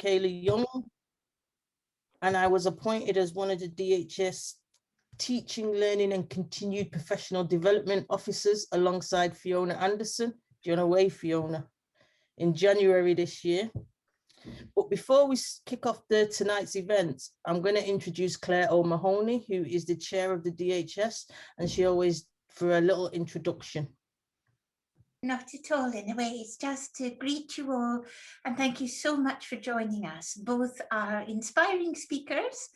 Michaela Young, and I was appointed as one of the DHS Teaching, Learning and Continued Professional Development Officers alongside Fiona Anderson. Do you want to wave, Fiona? In January this year. But before we kick off tonight's event, I'm going to introduce Claire O'Mahony, who is the chair of the DHS, and she always for a little introduction. Not at all, in a way. It's just to greet you all and thank you so much for joining us. Both our inspiring speakers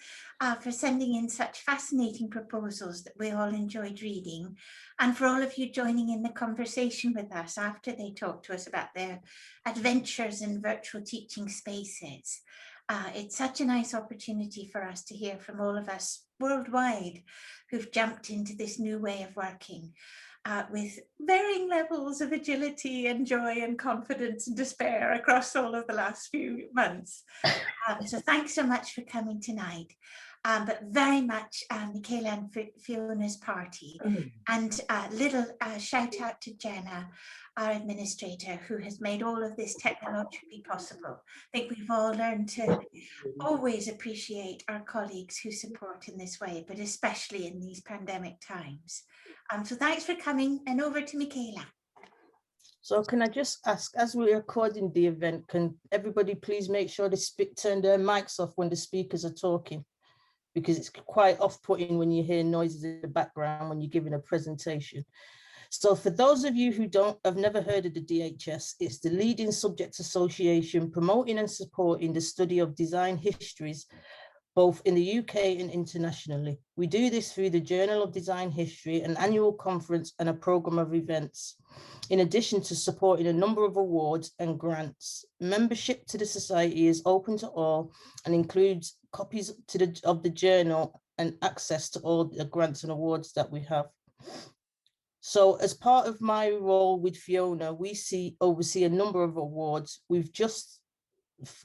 for sending in such fascinating proposals that we all enjoyed reading, and for all of you joining in the conversation with us after they talked to us about their adventures in virtual teaching spaces. It's such a nice opportunity for us to hear from all of us worldwide who've jumped into this new way of working. With varying levels of agility and joy and confidence and despair across all of the last few months. So thanks so much for coming tonight, but very much Michaela and Fiona's party. And little shout out to Jenna, our administrator, who has made all of this technologically possible. I think we've all learned to always appreciate our colleagues who support in this way, but especially in these pandemic times. So thanks for coming, and over to Michaela. So can I just ask, as we're recording the event, can everybody please make sure they turn their mics off when the speakers are talking? Because it's quite off-putting when you hear noises in the background when you're giving a presentation. So for those of you who have never heard of the DHS, it's the leading subject association promoting and supporting the study of design histories, both in the UK and internationally. We do this through the Journal of Design History, an annual conference and a programme of events, in addition to supporting a number of awards and grants. Membership to the society is open to all and includes copies of the journal and access to all the grants and awards that we have. So as part of my role with Fiona, we oversee a number of awards. We've just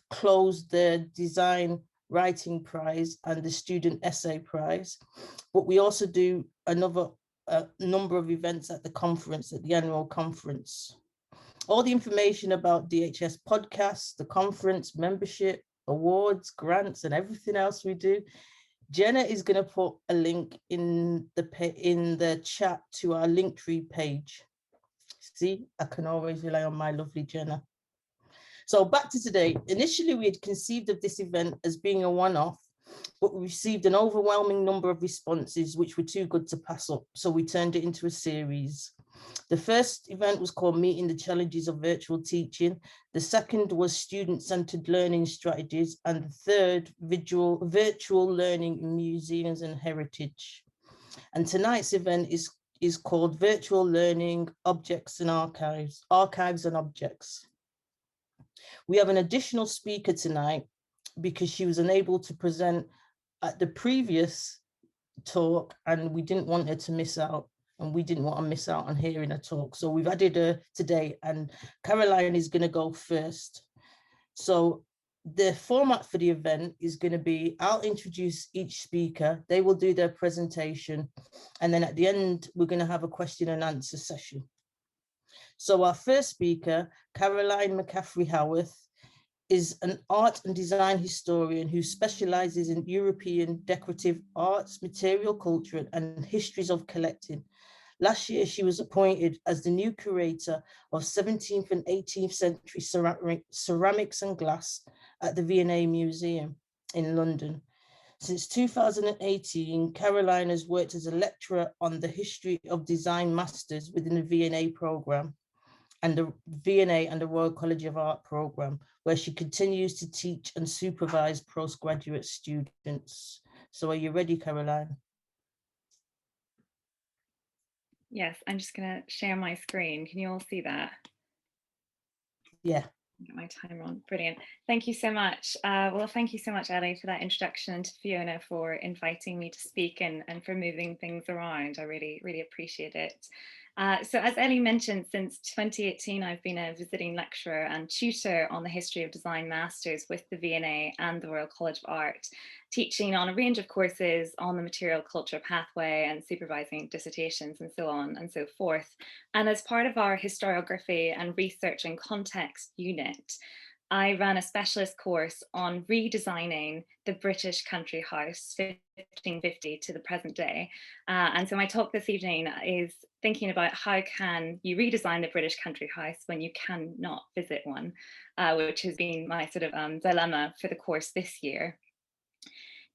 closed the Design Writing Prize and the Student Essay Prize, but we also do another number of events at the conference, at the annual conference. All the information about DHS podcasts, the conference, membership, awards, grants, and everything else we do, Jenna is going to put a link in the chat to our Linktree page. See, I can always rely on my lovely Jenna. So back to today. Initially, we had conceived of this event as being a one-off, but we received an overwhelming number of responses which were too good to pass up. So we turned it into a series. The first event was called Meeting the Challenges of Virtual Teaching. The second was Student-Centered Learning Strategies. And the third, Virtual Learning in Museums and Heritage. And tonight's event is called Virtual Learning, Objects and Archives, Archives and Objects. We have an additional speaker tonight because she was unable to present at the previous talk and we didn't want her to miss out, and we didn't want to miss out on hearing her talk. So we've added her today, and Caroline is going to go first. So the format for the event is going to be, I'll introduce each speaker, they will do their presentation, and then at the end, we're going to have a question and answer session. So our first speaker, Caroline McCaffrey-Howarth, is an art and design historian who specializes in European decorative arts, material culture, and histories of collecting. Last year, she was appointed as the new curator of 17th and 18th century ceramics and glass at the V&A Museum in London. Since 2018, Caroline has worked as a lecturer on the History of Design Masters within the V&A programme and the V&A and the Royal College of Art programme, where she continues to teach and supervise postgraduate students. So are you ready, Caroline? Yes, I'm just going to share my screen. Can you all see that? Yeah. Get my timer on. Brilliant. Thank you so much. Well, thank you so much, Ellie, for that introduction, and to Fiona for inviting me to speak and for moving things around. I really, really appreciate it. So as Ellie mentioned, since 2018, I've been a visiting lecturer and tutor on the History of Design Masters with the V&A and the Royal College of Art, teaching on a range of courses on the material culture pathway and supervising dissertations and so on and so forth. And as part of our historiography and research and context unit, I ran a specialist course on redesigning the British country house 1550 to the present day. And so my talk this evening is thinking about how can you redesign the British country house when you cannot visit one, which has been my sort of dilemma for the course this year.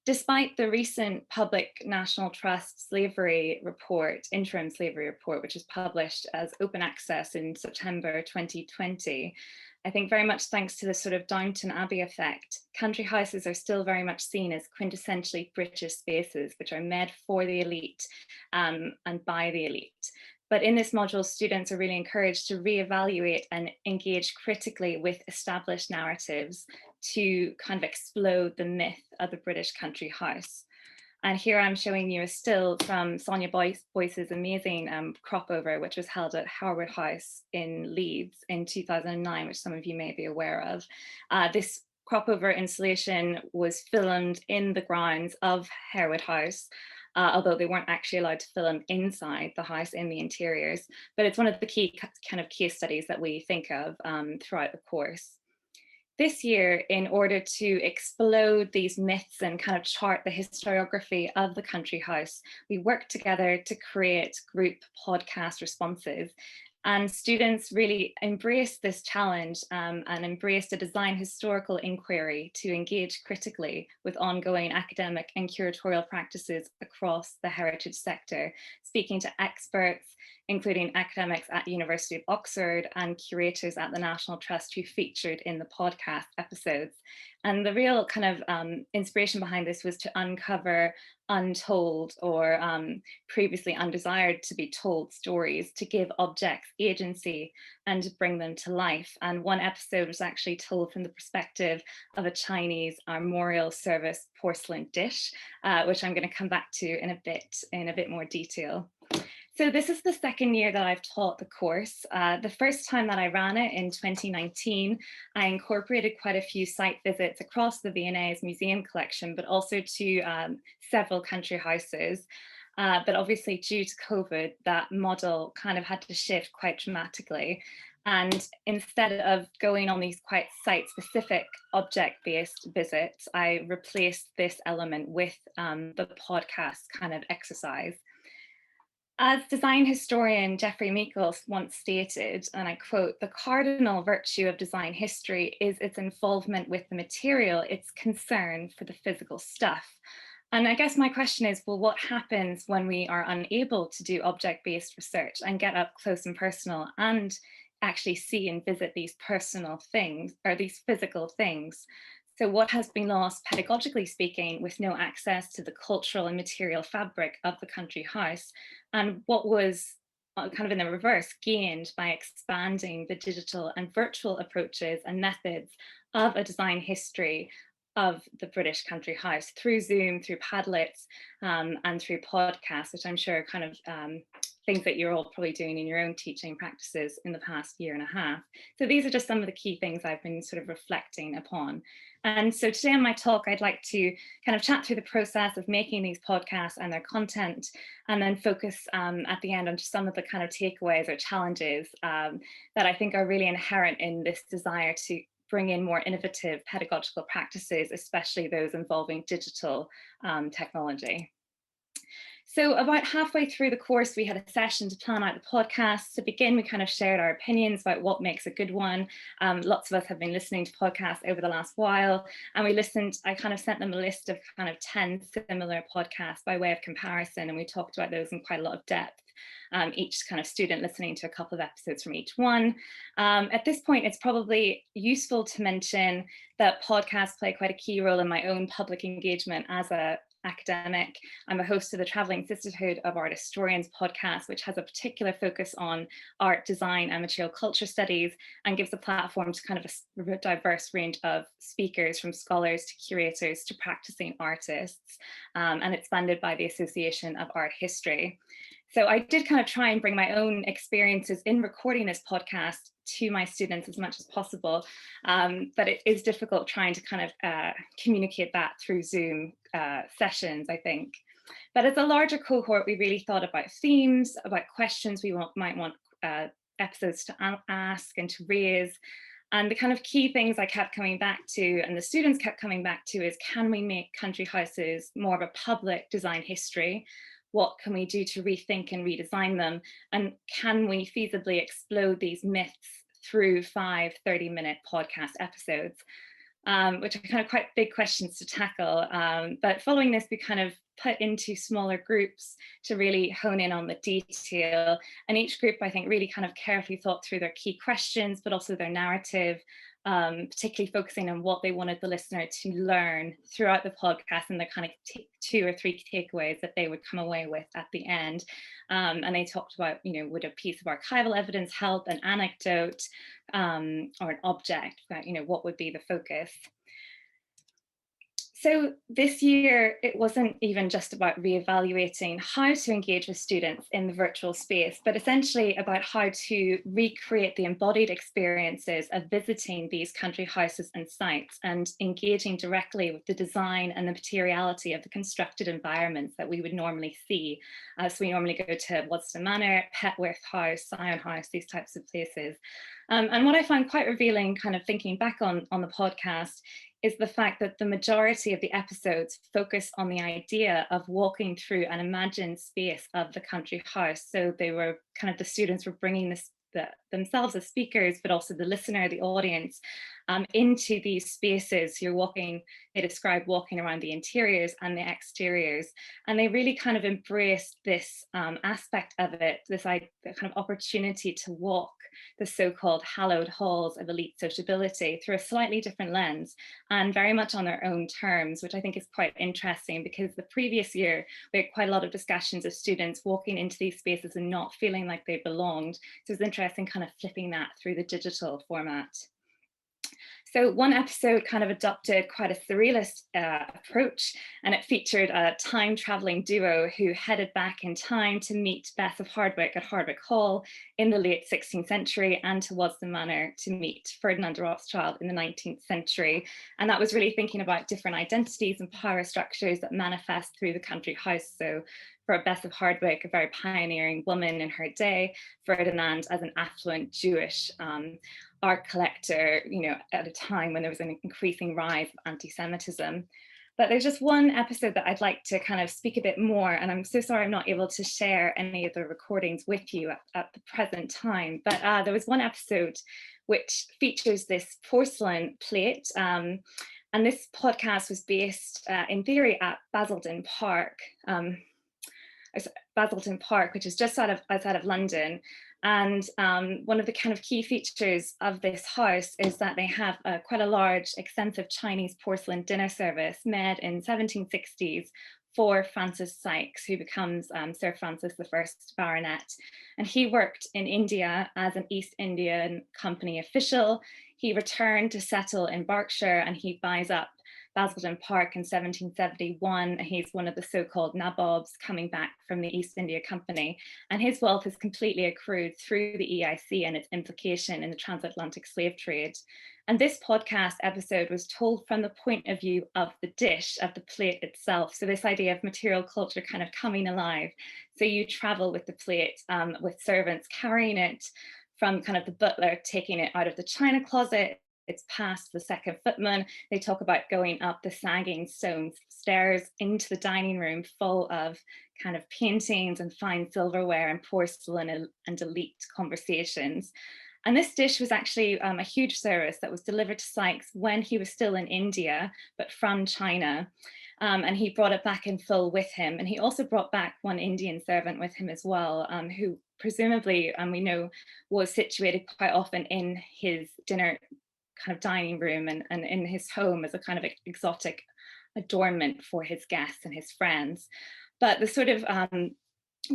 Despite the recent Public National Trust slavery report, interim slavery report, which was published as open access in September 2020, I think very much thanks to the sort of Downton Abbey effect, country houses are still very much seen as quintessentially British spaces, which are made for the elite and by the elite. But in this module, students are really encouraged to reevaluate and engage critically with established narratives to kind of explode the myth of the British country house. And here I'm showing you a still from Sonia Boyce's amazing crop over, which was held at Harwood House in Leeds in 2009, which some of you may be aware of. This crop over installation was filmed in the grounds of Harwood House, although they weren't actually allowed to film inside the house in the interiors. But it's one of the key kind of case studies that we think of throughout the course. This year, in order to explode these myths and kind of chart the historiography of the country house, we worked together to create group podcast responses. And students really embraced this challenge and embraced a design historical inquiry to engage critically with ongoing academic and curatorial practices across the heritage sector, speaking to experts, including academics at University of Oxford and curators at the National Trust who featured in the podcast episodes. And the real kind of inspiration behind this was to uncover untold or previously undesired to be told stories, to give objects agency and to bring them to life. And one episode was actually told from the perspective of a Chinese armorial service porcelain dish, which I'm going to come back to in a bit more detail. So this is the second year that I've taught the course. The first time that I ran it in 2019, I incorporated quite a few site visits across the V&A's museum collection, but also to several country houses. But obviously due to COVID, that model kind of had to shift quite dramatically. And instead of going on these quite site-specific object-based visits, I replaced this element with the podcast kind of exercise. As design historian Jeffrey Meikles once stated, and I quote, "The cardinal virtue of design history is its involvement with the material, its concern for the physical stuff." And I guess my question is, well, what happens when we are unable to do object-based research and get up close and personal and actually see and visit these personal things or these physical things? So what has been lost, pedagogically speaking, with no access to the cultural and material fabric of the country house? And what was kind of in the reverse gained by expanding the digital and virtual approaches and methods of a design history of the British country house through Zoom, through Padlets, and through podcasts, which I'm sure are kind of things that you're all probably doing in your own teaching practices in the past year and a half. So these are just some of the key things I've been sort of reflecting upon. And so today in my talk, I'd like to kind of chat through the process of making these podcasts and their content, and then focus at the end on just some of the kind of takeaways or challenges that I think are really inherent in this desire to bring in more innovative pedagogical practices, especially those involving digital technology. So about halfway through the course, we had a session to plan out the podcast. To begin, we kind of shared our opinions about what makes a good one. Lots of us have been listening to podcasts over the last while, and I kind of sent them a list of kind of 10 similar podcasts by way of comparison, and we talked about those in quite a lot of depth. Each kind of student listening to a couple of episodes from each one. At this point, it's probably useful to mention that podcasts play quite a key role in my own public engagement as an academic. I'm a host of the Travelling Sisterhood of Art Historians podcast, which has a particular focus on art, design, and material culture studies, and gives a platform to kind of a diverse range of speakers, from scholars to curators to practicing artists. And it's funded by the Association of Art History. So I did kind of try and bring my own experiences in recording this podcast to my students as much as possible, but it is difficult trying to kind of communicate that through Zoom sessions, I think. But as a larger cohort, we really thought about themes, about questions we might want episodes to ask and to raise. And the kind of key things I kept coming back to, and the students kept coming back to, is can we make country houses more of a public design history? What can we do to rethink and redesign them? And can we feasibly explode these myths through 5 30-minute podcast episodes? Which are kind of quite big questions to tackle. But following this, we kind of put into smaller groups to really hone in on the detail. And each group, I think, really kind of carefully thought through their key questions, but also their narrative, particularly focusing on what they wanted the listener to learn throughout the podcast, and the kind of 2 or 3 takeaways that they would come away with at the end. And they talked about, would a piece of archival evidence help, an anecdote, or an object, but, what would be the focus? So this year, it wasn't even just about reevaluating how to engage with students in the virtual space, but essentially about how to recreate the embodied experiences of visiting these country houses and sites, and engaging directly with the design and the materiality of the constructed environments that we would normally see. So we normally go to Waddesdon Manor, Petworth House, Sion House, these types of places. And what I found quite revealing, kind of thinking back on the podcast, is the fact that the majority of the episodes focus on the idea of walking through an imagined space of the country house. So they were kind of, the students were bringing themselves as speakers, but also the listener, the audience, into these spaces. You're walking, they describe walking around the interiors and the exteriors, and they really kind of embraced this aspect of it, this kind of opportunity to walk the so-called hallowed halls of elite sociability through a slightly different lens, and very much on their own terms, which I think is quite interesting, because the previous year we had quite a lot of discussions of students walking into these spaces and not feeling like they belonged. So it's interesting kind of flipping that through the digital format. So one episode kind of adopted quite a surrealist approach, and it featured a time-traveling duo who headed back in time to meet Bess of Hardwick at Hardwick Hall in the late 16th century, and to Waddesdon Manor to meet Ferdinand de Rothschild in the 19th century. And that was really thinking about different identities and power structures that manifest through the country house. So for Bess of Hardwick, a very pioneering woman in her day, Ferdinand as an affluent Jewish art collector, at a time when there was an increasing rise of anti-Semitism. But there's just one episode that I'd like to kind of speak a bit more, and I'm so sorry I'm not able to share any of the recordings with you at the present time, but there was one episode which features this porcelain plate, and this podcast was based in theory at Basildon Park, which is just outside of London. And one of the kind of key features of this house is that they have quite a large, extensive Chinese porcelain dinner service made in 1760s for Francis Sykes, who becomes Sir Francis I Baronet. And he worked in India as an East Indian Company official. He returned to settle in Berkshire, and he buys up Basildon Park in 1771. He's one of the so-called nabobs coming back from the East India Company, and his wealth is completely accrued through the EIC and its implication in the transatlantic slave trade. And this podcast episode was told from the point of view of the dish, of the plate itself. So this idea of material culture kind of coming alive. So you travel with the plate, with servants carrying it from kind of the butler taking it out of the china closet. It's past the second footman. They talk about going up the sagging stone stairs into the dining room full of kind of paintings and fine silverware and porcelain and elite conversations. And this dish was actually a huge service that was delivered to Sykes when he was still in India, but from China. And he brought it back in full with him. And he also brought back one Indian servant with him as well, who presumably, we know, was situated quite often in his dinner kind of dining room and in his home as a kind of exotic adornment for his guests and his friends. But the sort of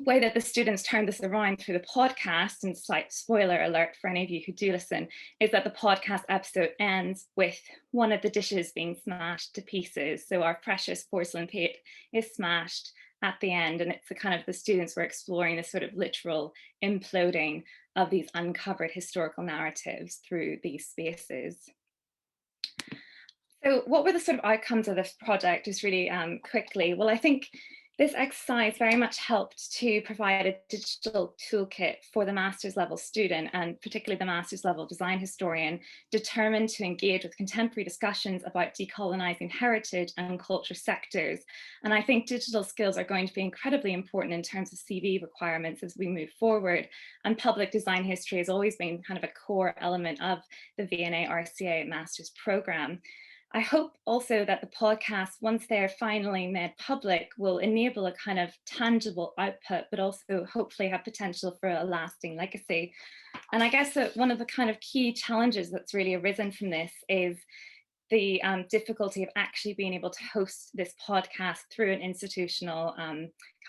way that the students turned this around through the podcast, and slight spoiler alert for any of you who do listen, is that the podcast episode ends with one of the dishes being smashed to pieces. So our precious porcelain plate is smashed at the end, and it's the kind of, the students were exploring this sort of literal imploding of these uncovered historical narratives through these spaces. So what were the sort of outcomes of this project, just really quickly? Well, I think This exercise very much helped to provide a digital toolkit for the master's level student, and particularly the master's level design historian, determined to engage with contemporary discussions about decolonizing heritage and culture sectors. And I think digital skills are going to be incredibly important in terms of CV requirements as we move forward. And public design history has always been kind of a core element of the V&A RCA master's program. I hope also that the podcast, once they're finally made public, will enable a kind of tangible output, but also hopefully have potential for a lasting legacy. And I guess that one of the kind of key challenges that's really arisen from this is the difficulty of actually being able to host this podcast through an institutional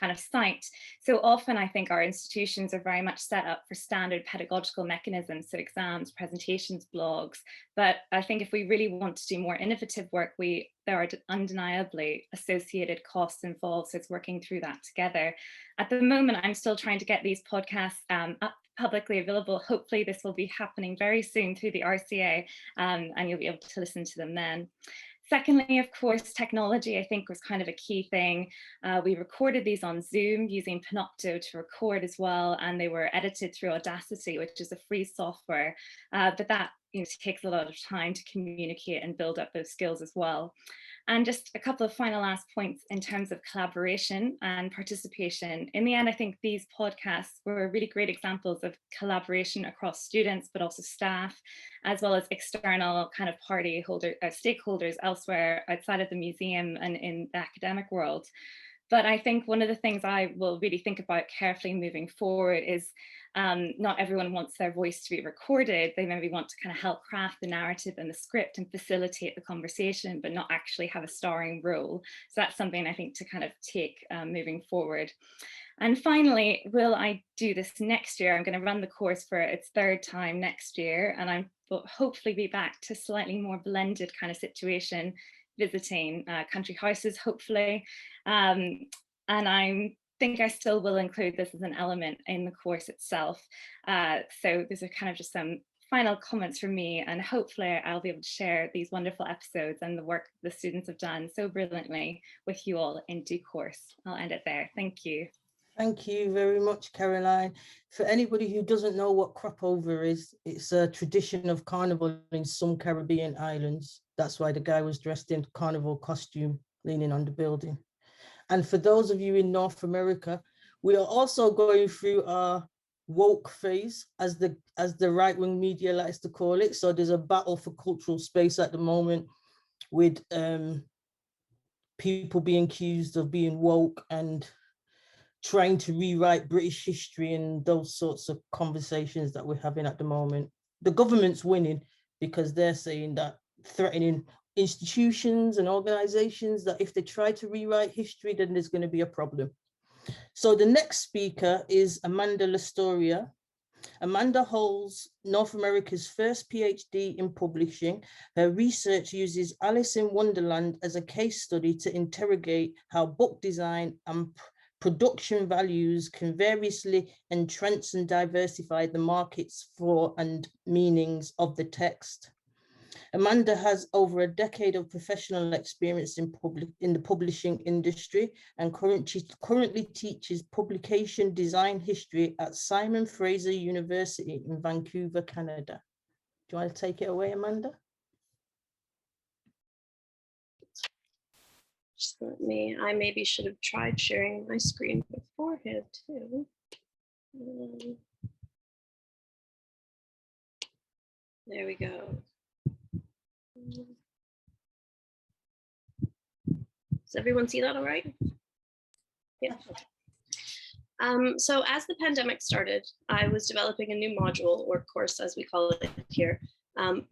kind of site. So often I think our institutions are very much set up for standard pedagogical mechanisms, so exams, presentations, blogs. But I think if we really want to do more innovative work, there are undeniably associated costs involved. So it's working through that together. At the moment, I'm still trying to get these podcasts up publicly available. Hopefully this will be happening very soon through the RCA, and you'll be able to listen to them then. Secondly, of course, technology, I think, was kind of a key thing. We recorded these on Zoom using Panopto to record as well, and they were edited through Audacity, which is a free software, but that takes a lot of time to communicate and build up those skills as well. And just a couple of final last points in terms of collaboration and participation. In the end, I think these podcasts were really great examples of collaboration across students, but also staff, as well as external kind of stakeholders elsewhere outside of the museum and in the academic world. But I think one of the things I will really think about carefully moving forward is not everyone wants their voice to be recorded. They maybe want to kind of help craft the narrative and the script and facilitate the conversation, but not actually have a starring role. So that's something I think to kind of take moving forward. And finally, will I do this next year? I'm going to run the course for its third time next year, and I will hopefully be back to slightly more blended kind of situation, visiting country houses, hopefully. And I think I still will include this as an element in the course itself. So these are kind of just some final comments from me, and hopefully I'll be able to share these wonderful episodes and the work the students have done so brilliantly with you all in due course. I'll end it there. Thank you. Thank you very much, Caroline. For anybody who doesn't know what crop over is, it's a tradition of carnival in some Caribbean islands. That's why the guy was dressed in carnival costume, leaning on the building. And for those of you in North America, we are also going through our woke phase, as the right-wing media likes to call it. So there's a battle for cultural space at the moment with people being accused of being woke and trying to rewrite British history and those sorts of conversations that we're having at the moment. The government's winning because they're saying that, threatening institutions and organizations, that if they try to rewrite history, then there's going to be a problem. So the next speaker is Amanda Lastoria. Amanda holds North America's first PhD in publishing. Her research uses Alice in Wonderland as a case study to interrogate how book design and production values can variously entrench and diversify the markets for and meanings of the text. Amanda has over a decade of professional experience in the publishing industry and currently teaches publication design history at Simon Fraser University in Vancouver, Canada. Do you want to take it away, Amanda? Just let me, I maybe should have tried sharing my screen beforehand too. There we go. Does everyone see that all right? Yeah. So as the pandemic started, I was developing a new module, or course as we call it here,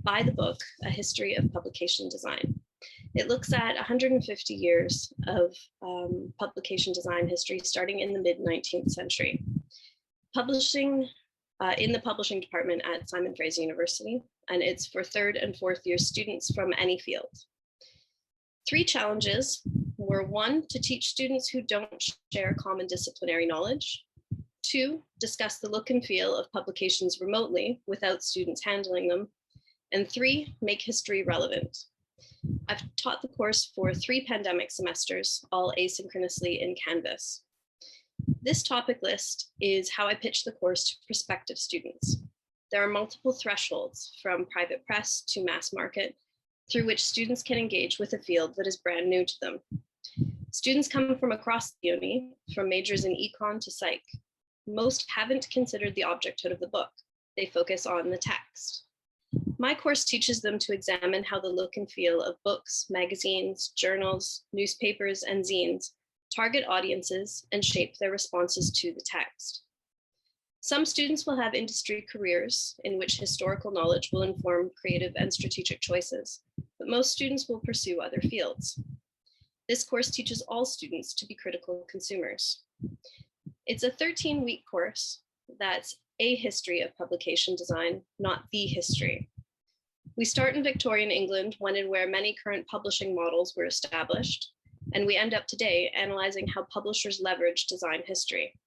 by the book, A History of Publication Design. It looks at 150 years of publication design history starting in the mid-19th century. Publishing in the publishing department at Simon Fraser University, and it's for third and fourth year students from any field. 3 challenges were: 1, to teach students who don't share common disciplinary knowledge; 2, discuss the look and feel of publications remotely without students handling them; and 3, make history relevant. I've taught the course for 3 pandemic semesters, all asynchronously in Canvas. This topic list is how I pitch the course to prospective students. There are multiple thresholds, from private press to mass market, through which students can engage with a field that is brand new to them. Students come from across the uni, from majors in econ to psych. Most haven't considered the objecthood of the book. They focus on the text. My course teaches them to examine how the look and feel of books, magazines, journals, newspapers, and zines target audiences and shape their responses to the text. Some students will have industry careers in which historical knowledge will inform creative and strategic choices, but most students will pursue other fields. This course teaches all students to be critical consumers. It's a 13-week course that's a history of publication design, not the history. We start in Victorian England, when and where many current publishing models were established, and we end up today analyzing how publishers leverage design history.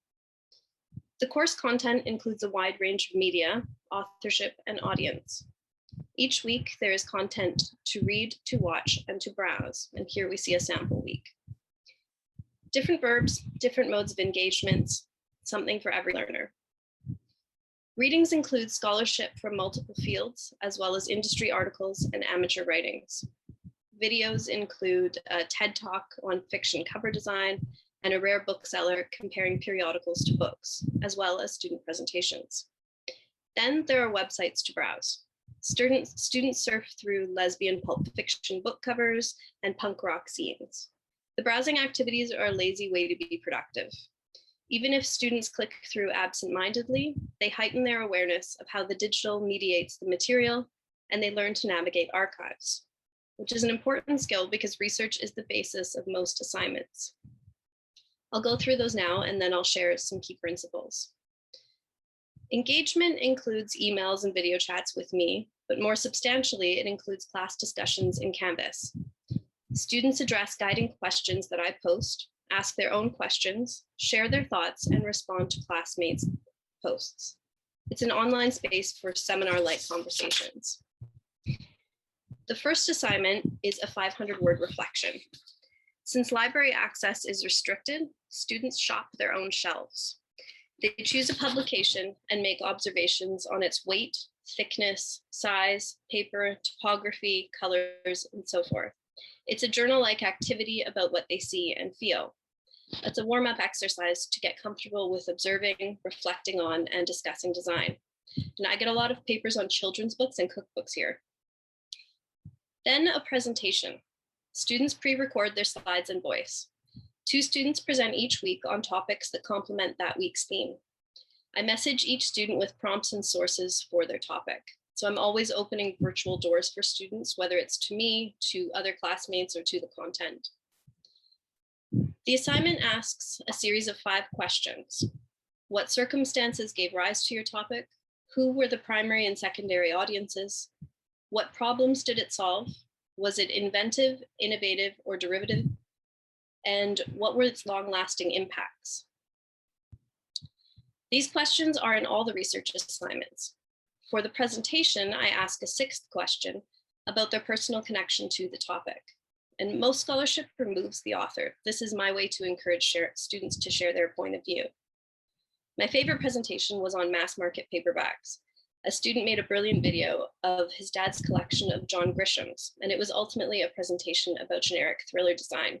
The course content includes a wide range of media, authorship, and audience. Each week, there is content to read, to watch, and to browse, and here we see a sample week. Different verbs, different modes of engagement, something for every learner. Readings include scholarship from multiple fields, as well as industry articles and amateur writings. Videos include a TED Talk on fiction cover design and a rare bookseller comparing periodicals to books, as well as student presentations. Then there are websites to browse. Students surf through lesbian pulp fiction book covers and punk rock scenes. The browsing activities are a lazy way to be productive. Even if students click through absent-mindedly, they heighten their awareness of how the digital mediates the material, and they learn to navigate archives, which is an important skill because research is the basis of most assignments. I'll go through those now, and then I'll share some key principles. Engagement includes emails and video chats with me, but more substantially, it includes class discussions in Canvas. Students address guiding questions that I post, ask their own questions, share their thoughts, and respond to classmates' posts. It's an online space for seminar-like conversations. The first assignment is a 500-word reflection. Since library access is restricted, students shop their own shelves. They choose a publication and make observations on its weight, thickness, size, paper, typography, colors, and so forth. It's a journal-like activity about what they see and feel. It's a warm-up exercise to get comfortable with observing, reflecting on, and discussing design. And I get a lot of papers on children's books and cookbooks here. Then a presentation. Students pre-record their slides and voice. 2 students present each week on topics that complement that week's theme. I message each student with prompts and sources for their topic. So I'm always opening virtual doors for students, whether it's to me, to other classmates, or to the content. The assignment asks a series of 5 questions. What circumstances gave rise to your topic? Who were the primary and secondary audiences? What problems did it solve? Was it inventive, innovative, or derivative? And what were its long-lasting impacts? These questions are in all the research assignments. For the presentation, I ask a 6th question about their personal connection to the topic. And most scholarship removes the author. This is my way to encourage students to share their point of view. My favorite presentation was on mass market paperbacks. A student made a brilliant video of his dad's collection of John Grisham's, and it was ultimately a presentation about generic thriller design.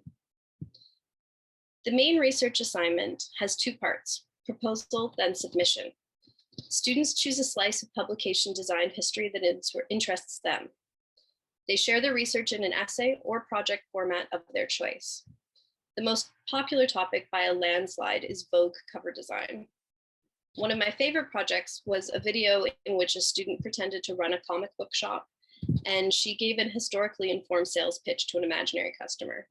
The main research assignment has 2 parts, proposal, then submission. Students choose a slice of publication design history that interests them. They share their research in an essay or project format of their choice. The most popular topic by a landslide is Vogue cover design. One of my favorite projects was a video in which a student pretended to run a comic book shop, and she gave an historically informed sales pitch to an imaginary customer.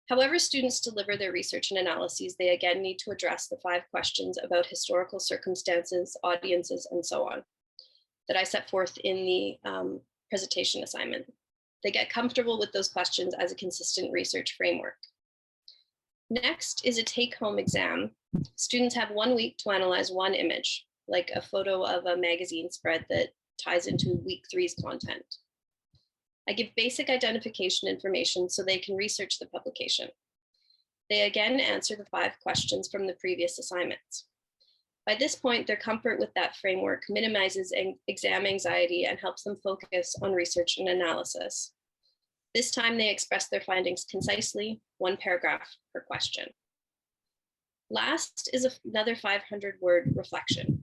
However students deliver their research and analyses, they again need to address the 5 questions about historical circumstances, audiences, and so on that I set forth in the presentation assignment. They get comfortable with those questions as a consistent research framework. Next is a take-home exam. Students have 1 week to analyze 1 image, like a photo of a magazine spread that ties into week 3's content. I give basic identification information so they can research the publication. They again answer the 5 questions from the previous assignments. By this point, their comfort with that framework minimizes exam anxiety and helps them focus on research and analysis. This time they express their findings concisely, 1 paragraph per question. Last is another 500-word reflection.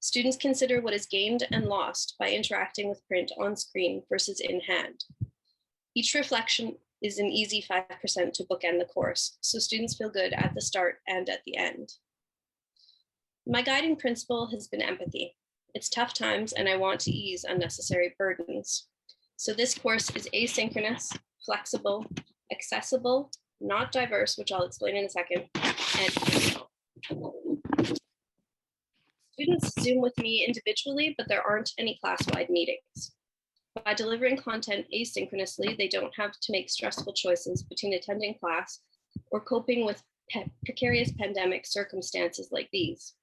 Students consider what is gained and lost by interacting with print on screen versus in hand. Each reflection is an easy 5% to bookend the course, so students feel good at the start and at the end. My guiding principle has been empathy. It's tough times and I want to ease unnecessary burdens. So this course is asynchronous, flexible, accessible, not diverse, which I'll explain in a second, and students Zoom with me individually, but there aren't any class-wide meetings. By delivering content asynchronously, they don't have to make stressful choices between attending class or coping with precarious pandemic circumstances like these.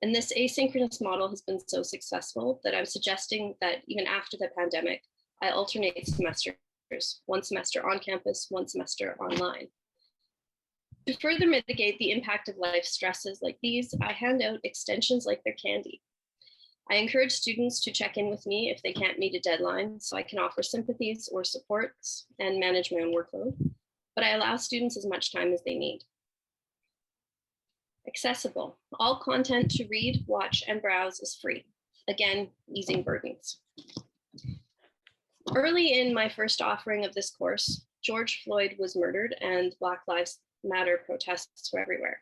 And this asynchronous model has been so successful that I'm suggesting that even after the pandemic, I alternate semesters, 1 semester on campus, 1 semester online. To further mitigate the impact of life stresses like these, I hand out extensions like they're candy. I encourage students to check in with me if they can't meet a deadline, so I can offer sympathies or supports and manage my own workload, but I allow students as much time as they need. Accessible. All content to read, watch, and browse is free. Again, easing burdens. Early in my first offering of this course, George Floyd was murdered and Black Lives Matter protests were everywhere.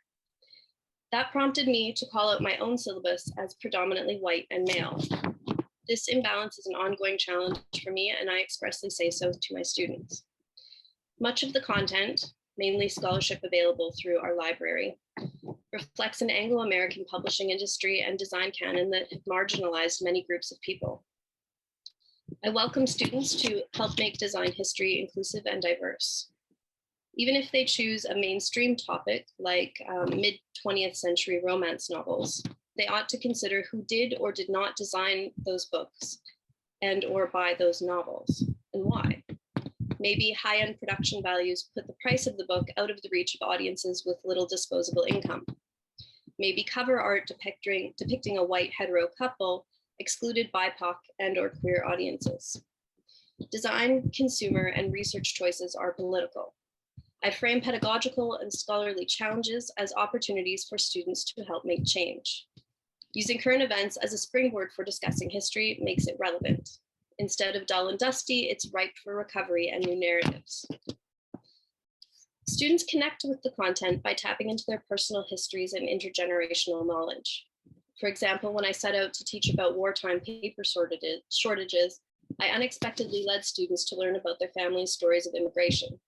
That prompted me to call out my own syllabus as predominantly white and male. This imbalance is an ongoing challenge for me, and I expressly say so to my students. Much of the content, mainly scholarship available through our library, reflects an Anglo-American publishing industry and design canon that have marginalized many groups of people. I welcome students to help make design history inclusive and diverse. Even if they choose a mainstream topic like mid-20th century romance novels, they ought to consider who did or did not design those books and or buy those novels and why. Maybe high-end production values put the price of the book out of the reach of audiences with little disposable income. Maybe cover art depicting a white hetero couple excluded BIPOC and or queer audiences. Design, consumer, and research choices are political. I frame pedagogical and scholarly challenges as opportunities for students to help make change. Using current events as a springboard for discussing history makes it relevant. Instead of dull and dusty, it's ripe for recovery and new narratives. Students connect with the content by tapping into their personal histories and intergenerational knowledge. For example, when I set out to teach about wartime paper shortages, I unexpectedly led students to learn about their families' stories of immigration.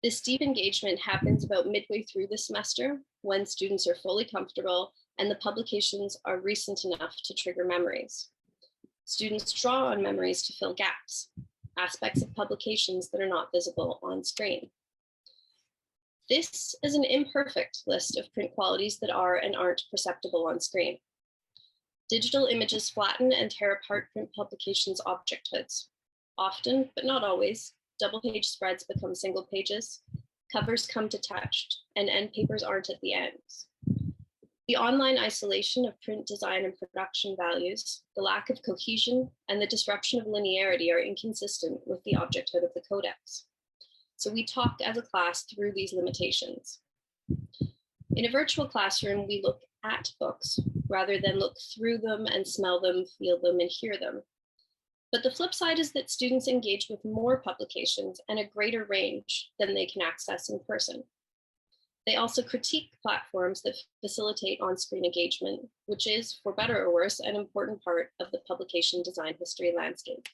This deep engagement happens about midway through the semester when students are fully comfortable and the publications are recent enough to trigger memories. Students draw on memories to fill gaps, aspects of publications that are not visible on screen. This is an imperfect list of print qualities that are and aren't perceptible on screen. Digital images flatten and tear apart print publications' objecthoods. Often, but not always, double-page spreads become single pages, covers come detached, and end papers aren't at the ends. The online isolation of print design and production values, the lack of cohesion, and the disruption of linearity are inconsistent with the objecthood of the codex. So we talk as a class through these limitations. In a virtual classroom, we look at books rather than look through them and smell them, feel them, and hear them. But the flip side is that students engage with more publications and a greater range than they can access in person. They also critique platforms that facilitate on-screen engagement, which is, for better or worse, an important part of the publication design history landscape.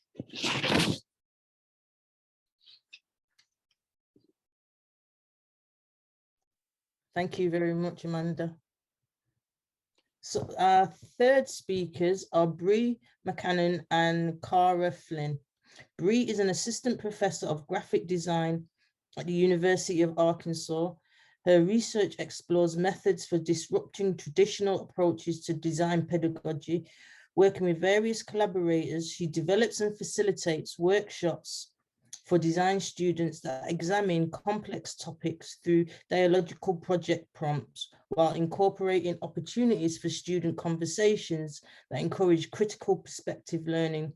Thank you very much, Amanda. So our third speakers are Bree McCannon and Cara Flynn. Bree is an assistant professor of graphic design at the University of Arkansas. Her research explores methods for disrupting traditional approaches to design pedagogy Working with various collaborators, she develops and facilitates workshops for design students that examine complex topics through dialogical project prompts, while incorporating opportunities for student conversations that encourage critical perspective learning.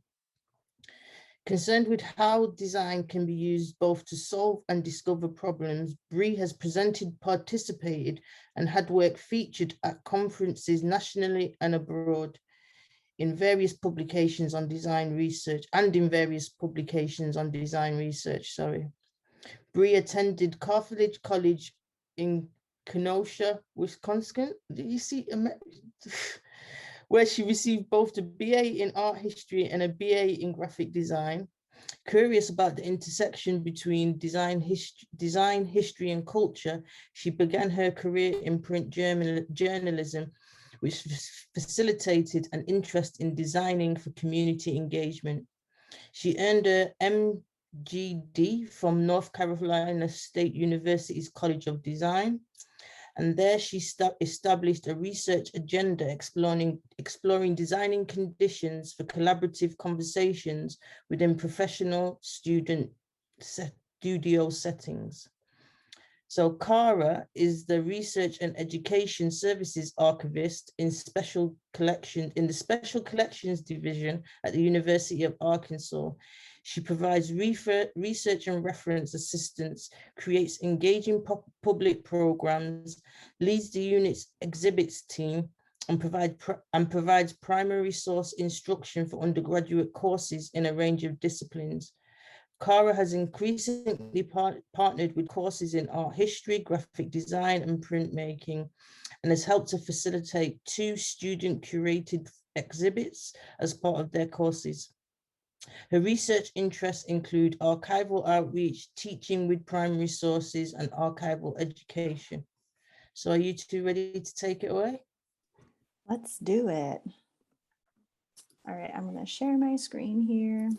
Concerned with how design can be used both to solve and discover problems, Bree has presented, participated, and had work featured at conferences nationally and abroad in various publications on design research Bree attended Carthage College in Kenosha, Wisconsin. Did you see? Where she received both a BA in art history and a BA in graphic design. Curious about the intersection between design, history, and culture, she began her career in print journalism, which facilitated an interest in designing for community engagement. She earned her MGD from North Carolina State University's College of Design. And there she established a research agenda exploring designing conditions for collaborative conversations within professional studio settings. So Cara is the Research and Education Services Archivist in the Special Collections Division at the University of Arkansas. She provides research and reference assistance, creates engaging public programs, leads the unit's exhibits team, and provides primary source instruction for undergraduate courses in a range of disciplines. Cara has increasingly partnered with courses in art history, graphic design, and printmaking, and has helped to facilitate 2 student-curated exhibits as part of their courses. Her research interests include archival outreach, teaching with primary sources, and archival education. So are you 2 ready to take it away? Let's do it. All right, I'm going to share my screen here.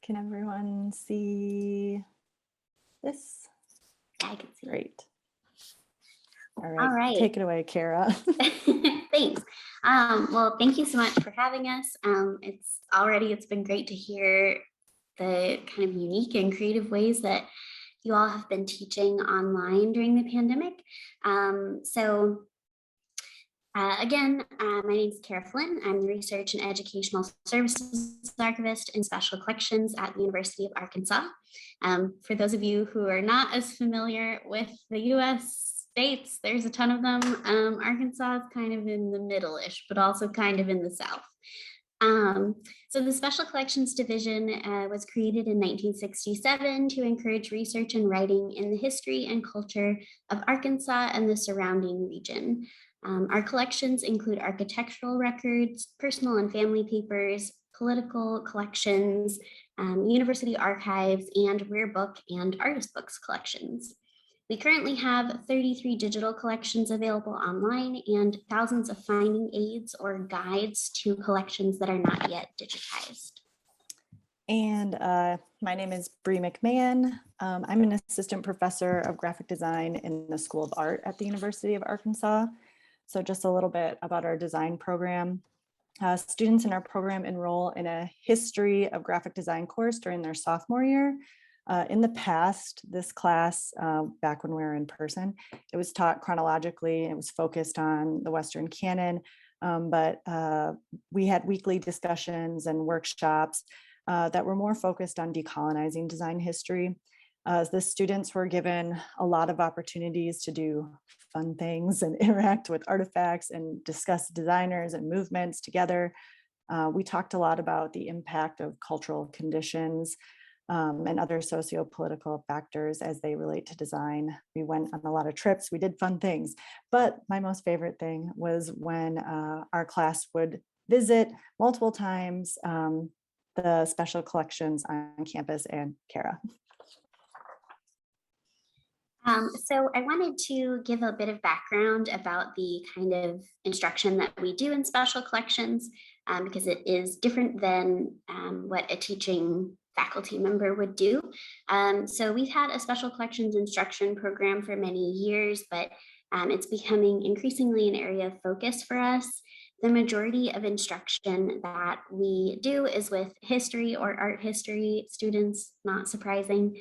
Can everyone see this? I can see. Great. All All right, right. take it away, Kara. Thanks. Well, thank you so much for having us. It's been great to hear the kind of unique and creative ways that you all have been teaching online during the pandemic. Again, my name is Kara Flynn. I'm the Research and Educational Services Archivist in Special Collections at the University of Arkansas. For those of you who are not as familiar with the US states, there's a ton of them. Arkansas is kind of in the middle-ish, but also kind of in the South. So the Special Collections Division was created in 1967 to encourage research and writing in the history and culture of Arkansas and the surrounding region. Our collections include architectural records, personal and family papers, political collections, university archives, and rare book and artist books collections. We currently have 33 digital collections available online and thousands of finding aids or guides to collections that are not yet digitized. And my name is Bree McMahon. I'm an assistant professor of graphic design in the School of Art at the University of Arkansas. So just a little bit about our design program. Students in our program enroll in a history of graphic design course during their sophomore year. In the past, this class, back when we were in person, it was taught chronologically. It was focused on the Western canon, but we had weekly discussions and workshops that were more focused on decolonizing design history. The students were given a lot of opportunities to do fun things and interact with artifacts and discuss designers and movements together. We talked a lot about the impact of cultural conditions and other socio-political factors as they relate to design. We went on a lot of trips, we did fun things, but my most favorite thing was when our class would visit multiple times the special collections on campus. And Kara. So I wanted to give a bit of background about the kind of instruction that we do in special collections, because it is different than what a teaching faculty member would do. So we've had a special collections instruction program for many years, but It's becoming increasingly an area of focus for us. The majority of instruction that we do is with history or art history students, not surprising.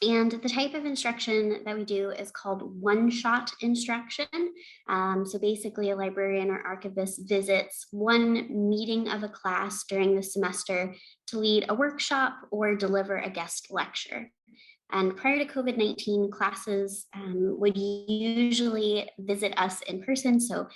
And the type of instruction that we do is called one-shot instruction. So basically a librarian or archivist visits one meeting of a class during the semester to lead a workshop or deliver a guest lecture. And prior to COVID-19, classes would usually visit us in person. So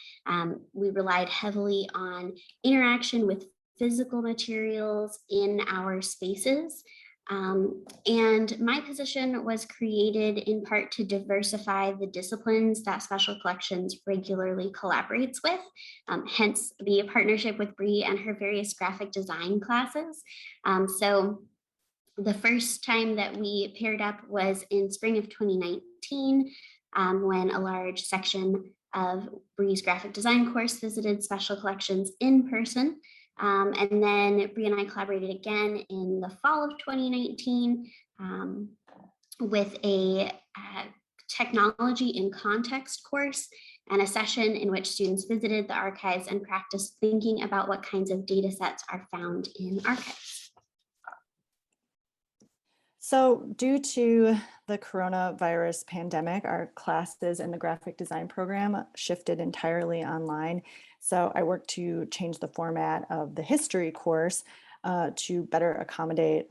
we relied heavily on interaction with physical materials in our spaces. And my position was created in part to diversify the disciplines that Special Collections regularly collaborates with, hence the partnership with Bree and her various graphic design classes. So the first time that we paired up was in spring of 2019, when a large section of Bree's graphic design course visited Special Collections in person. And then Bree and I collaborated again in the fall of 2019 with a technology in context course and a session in which students visited the archives and practiced thinking about what kinds of data sets are found in archives. So due to the coronavirus pandemic, our classes in the graphic design program shifted entirely online. So I worked to change the format of the history course to better accommodate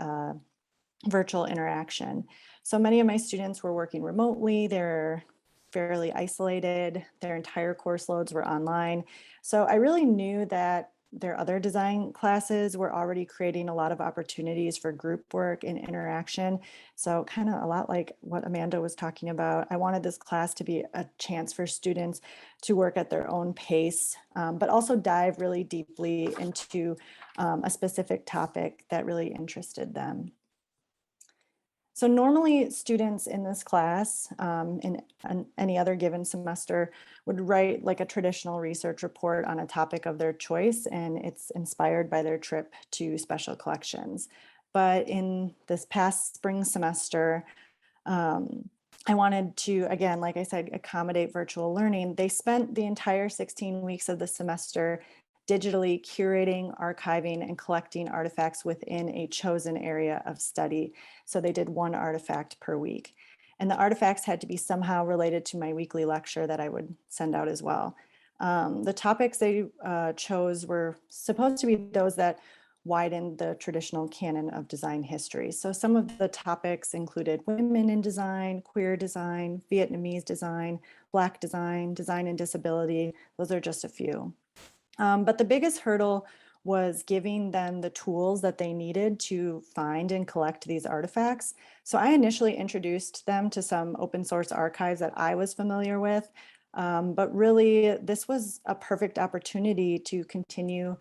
virtual interaction. So many of my students were working remotely. They're fairly isolated. Their entire course loads were online. So I really knew that their other design classes were already creating a lot of opportunities for group work and interaction. So kind of a lot like what Amanda was talking about. I wanted this class to be a chance for students to work at their own pace, but also dive really deeply into a specific topic that really interested them. So normally students in this class, in any other given semester, would write like a traditional research report on a topic of their choice, and it's inspired by their trip to Special Collections. But in this past spring semester, I wanted to, again, like I said, accommodate virtual learning. They spent the entire 16 weeks of the semester digitally curating, archiving, and collecting artifacts within a chosen area of study. So they did one artifact per week. And the artifacts had to be somehow related to my weekly lecture that I would send out as well. The topics they chose were supposed to be those that widened the traditional canon of design history. So some of the topics included women in design, queer design, Vietnamese design, Black design, design and disability. Those are just a few. But the biggest hurdle was giving them the tools that they needed to find and collect these artifacts. So I initially introduced them to some open source archives that I was familiar with, but really this was a perfect opportunity to continue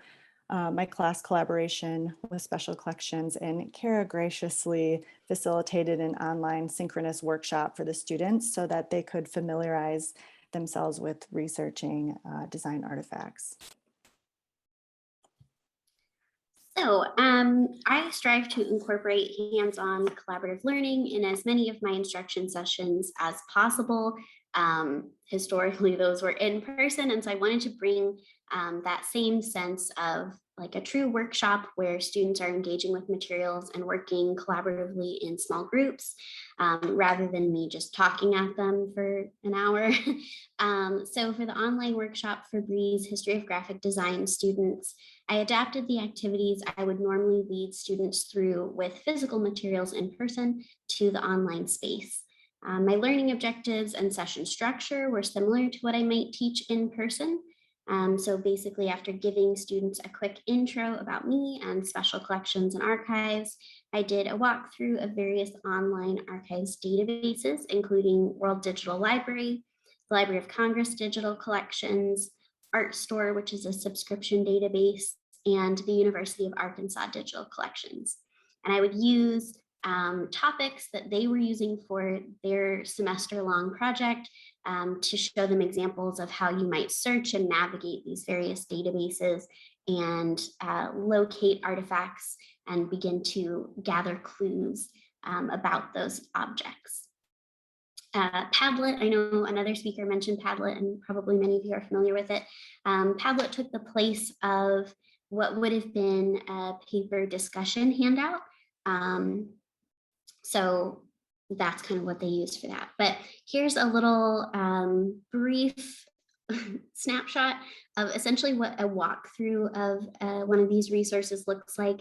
my class collaboration with Special Collections, and Kara graciously facilitated an online synchronous workshop for the students so that they could familiarize themselves with researching design artifacts. So I strive to incorporate hands-on collaborative learning in as many of my instruction sessions as possible. Historically, those were in person, and so I wanted to bring that same sense of like a true workshop where students are engaging with materials and working collaboratively in small groups, rather than me just talking at them for an hour. So for the online workshop for Bree's History of Graphic Design students, I adapted the activities I would normally lead students through with physical materials in person to the online space. My learning objectives and session structure were similar to what I might teach in person. So basically, after giving students a quick intro about me and Special Collections and archives, I did a walkthrough of various online archives databases, including World Digital Library, the Library of Congress Digital Collections, Art Store, which is a subscription database, and the University of Arkansas Digital Collections. And I would use topics that they were using for their semester-long project to show them examples of how you might search and navigate these various databases and locate artifacts and begin to gather clues about those objects. Padlet, I know another speaker mentioned Padlet, and probably many of you are familiar with it. Padlet took the place of what would have been a paper discussion handout. So that's kind of what they used for that. But here's a little brief snapshot of essentially what a walkthrough of one of these resources looks like.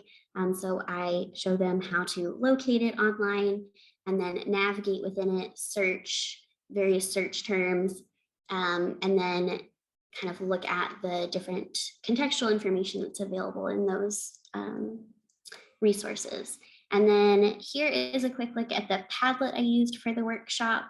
So I show them how to locate it online and then navigate within it, search various search terms, and then kind of look at the different contextual information that's available in those resources. And then here is a quick look at the Padlet I used for the workshop.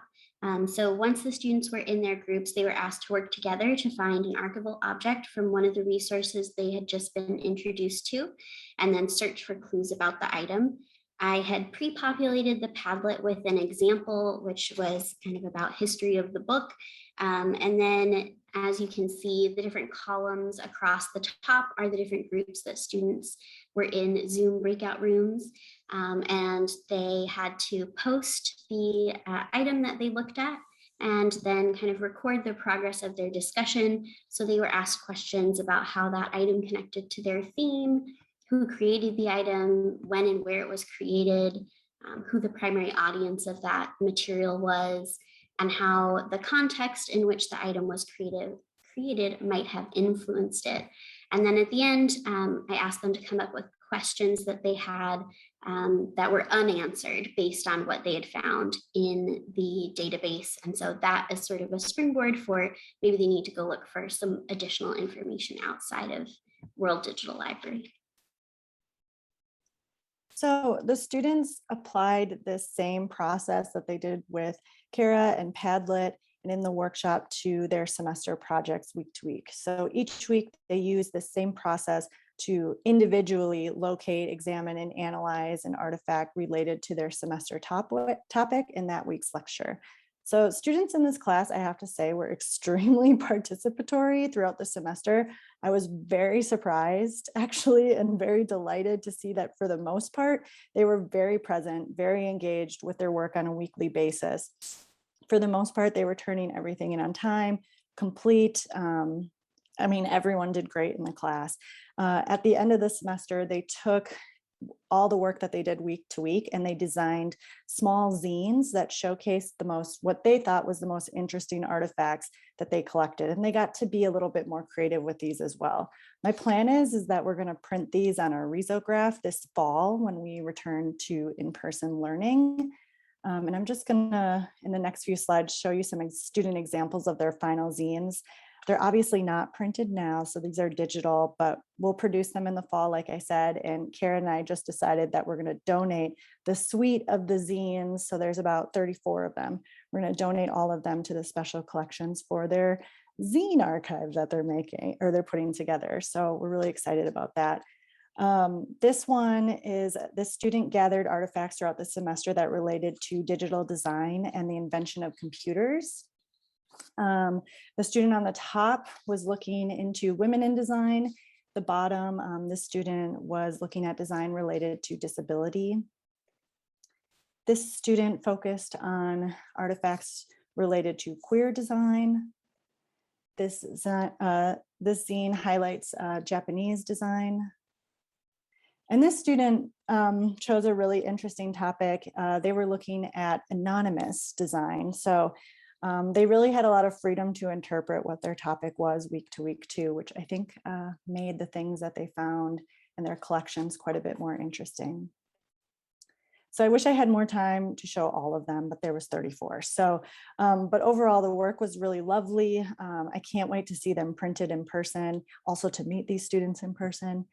So once the students were in their groups, they were asked to work together to find an archival object from one of the resources they had just been introduced to, and then search for clues about the item. I had pre-populated the Padlet with an example, which was kind of about history of the book. And then, as you can see, the different columns across the top are the different groups that students were in Zoom breakout rooms. And they had to post the item that they looked at and then kind of record the progress of their discussion. So they were asked questions about how that item connected to their theme, who created the item, when and where it was created, who the primary audience of that material was, and how the context in which the item was created might have influenced it. And then at the end, I asked them to come up with questions that they had that were unanswered based on what they had found in the database. And so that is sort of a springboard for maybe they need to go look for some additional information outside of World Digital Library. So the students applied this same process that they did with Kara and Padlet and in the workshop to their semester projects week to week. So each week they use the same process to individually locate, examine, and analyze an artifact related to their semester topic in that week's lecture. So students in this class, I have to say, were extremely participatory throughout the semester. I was very surprised, actually, and very delighted to see that for the most part, they were very present, very engaged with their work on a weekly basis. For the most part, they were turning everything in on time, complete. I mean, everyone did great in the class. At the end of the semester, they took all the work that they did week to week, and they designed small zines that showcased what they thought was the most interesting artifacts that they collected. And they got to be a little bit more creative with these as well. My plan is that we're going to print these on our risograph this fall when we return to in-person learning. And I'm just going to, in the next few slides, show you some student examples of their final zines. They're obviously not printed now, so these are digital, but we'll produce them in the fall, like I said. And Karen and I just decided that we're going to donate the suite of the zines. So there's about 34 of them. We're going to donate all of them to the special collections for their zine archive that they're making, or they're putting together. So we're really excited about that. This one is, this student gathered artifacts throughout the semester that related to digital design and the invention of computers. The student on the top was looking into women in design. The bottom, the student was looking at design related to disability. This student focused on artifacts related to queer design. This zine highlights Japanese design. And this student chose a really interesting topic. They were looking at anonymous design. So they really had a lot of freedom to interpret what their topic was week to week too, which I think made the things that they found in their collections quite a bit more interesting. So I wish I had more time to show all of them, but there was 34. So, but overall the work was really lovely. I can't wait to see them printed in person, also to meet these students in person.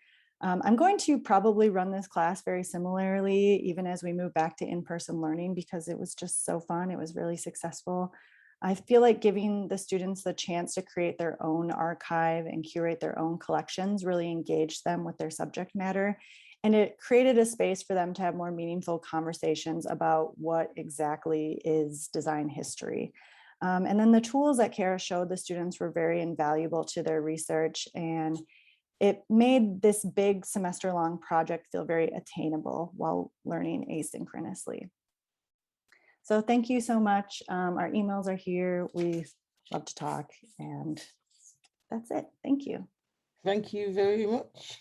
I'm going to probably run this class very similarly, even as we move back to in-person learning, because it was just so fun. It was really successful. I feel like giving the students the chance to create their own archive and curate their own collections really engaged them with their subject matter. And it created a space for them to have more meaningful conversations about what exactly is design history. And then the tools that Kara showed the students were very invaluable to their research, and it made this big semester-long project feel very attainable while learning asynchronously. So thank you so much. Our emails are here. We love to talk, and that's it. Thank you. Thank you very much,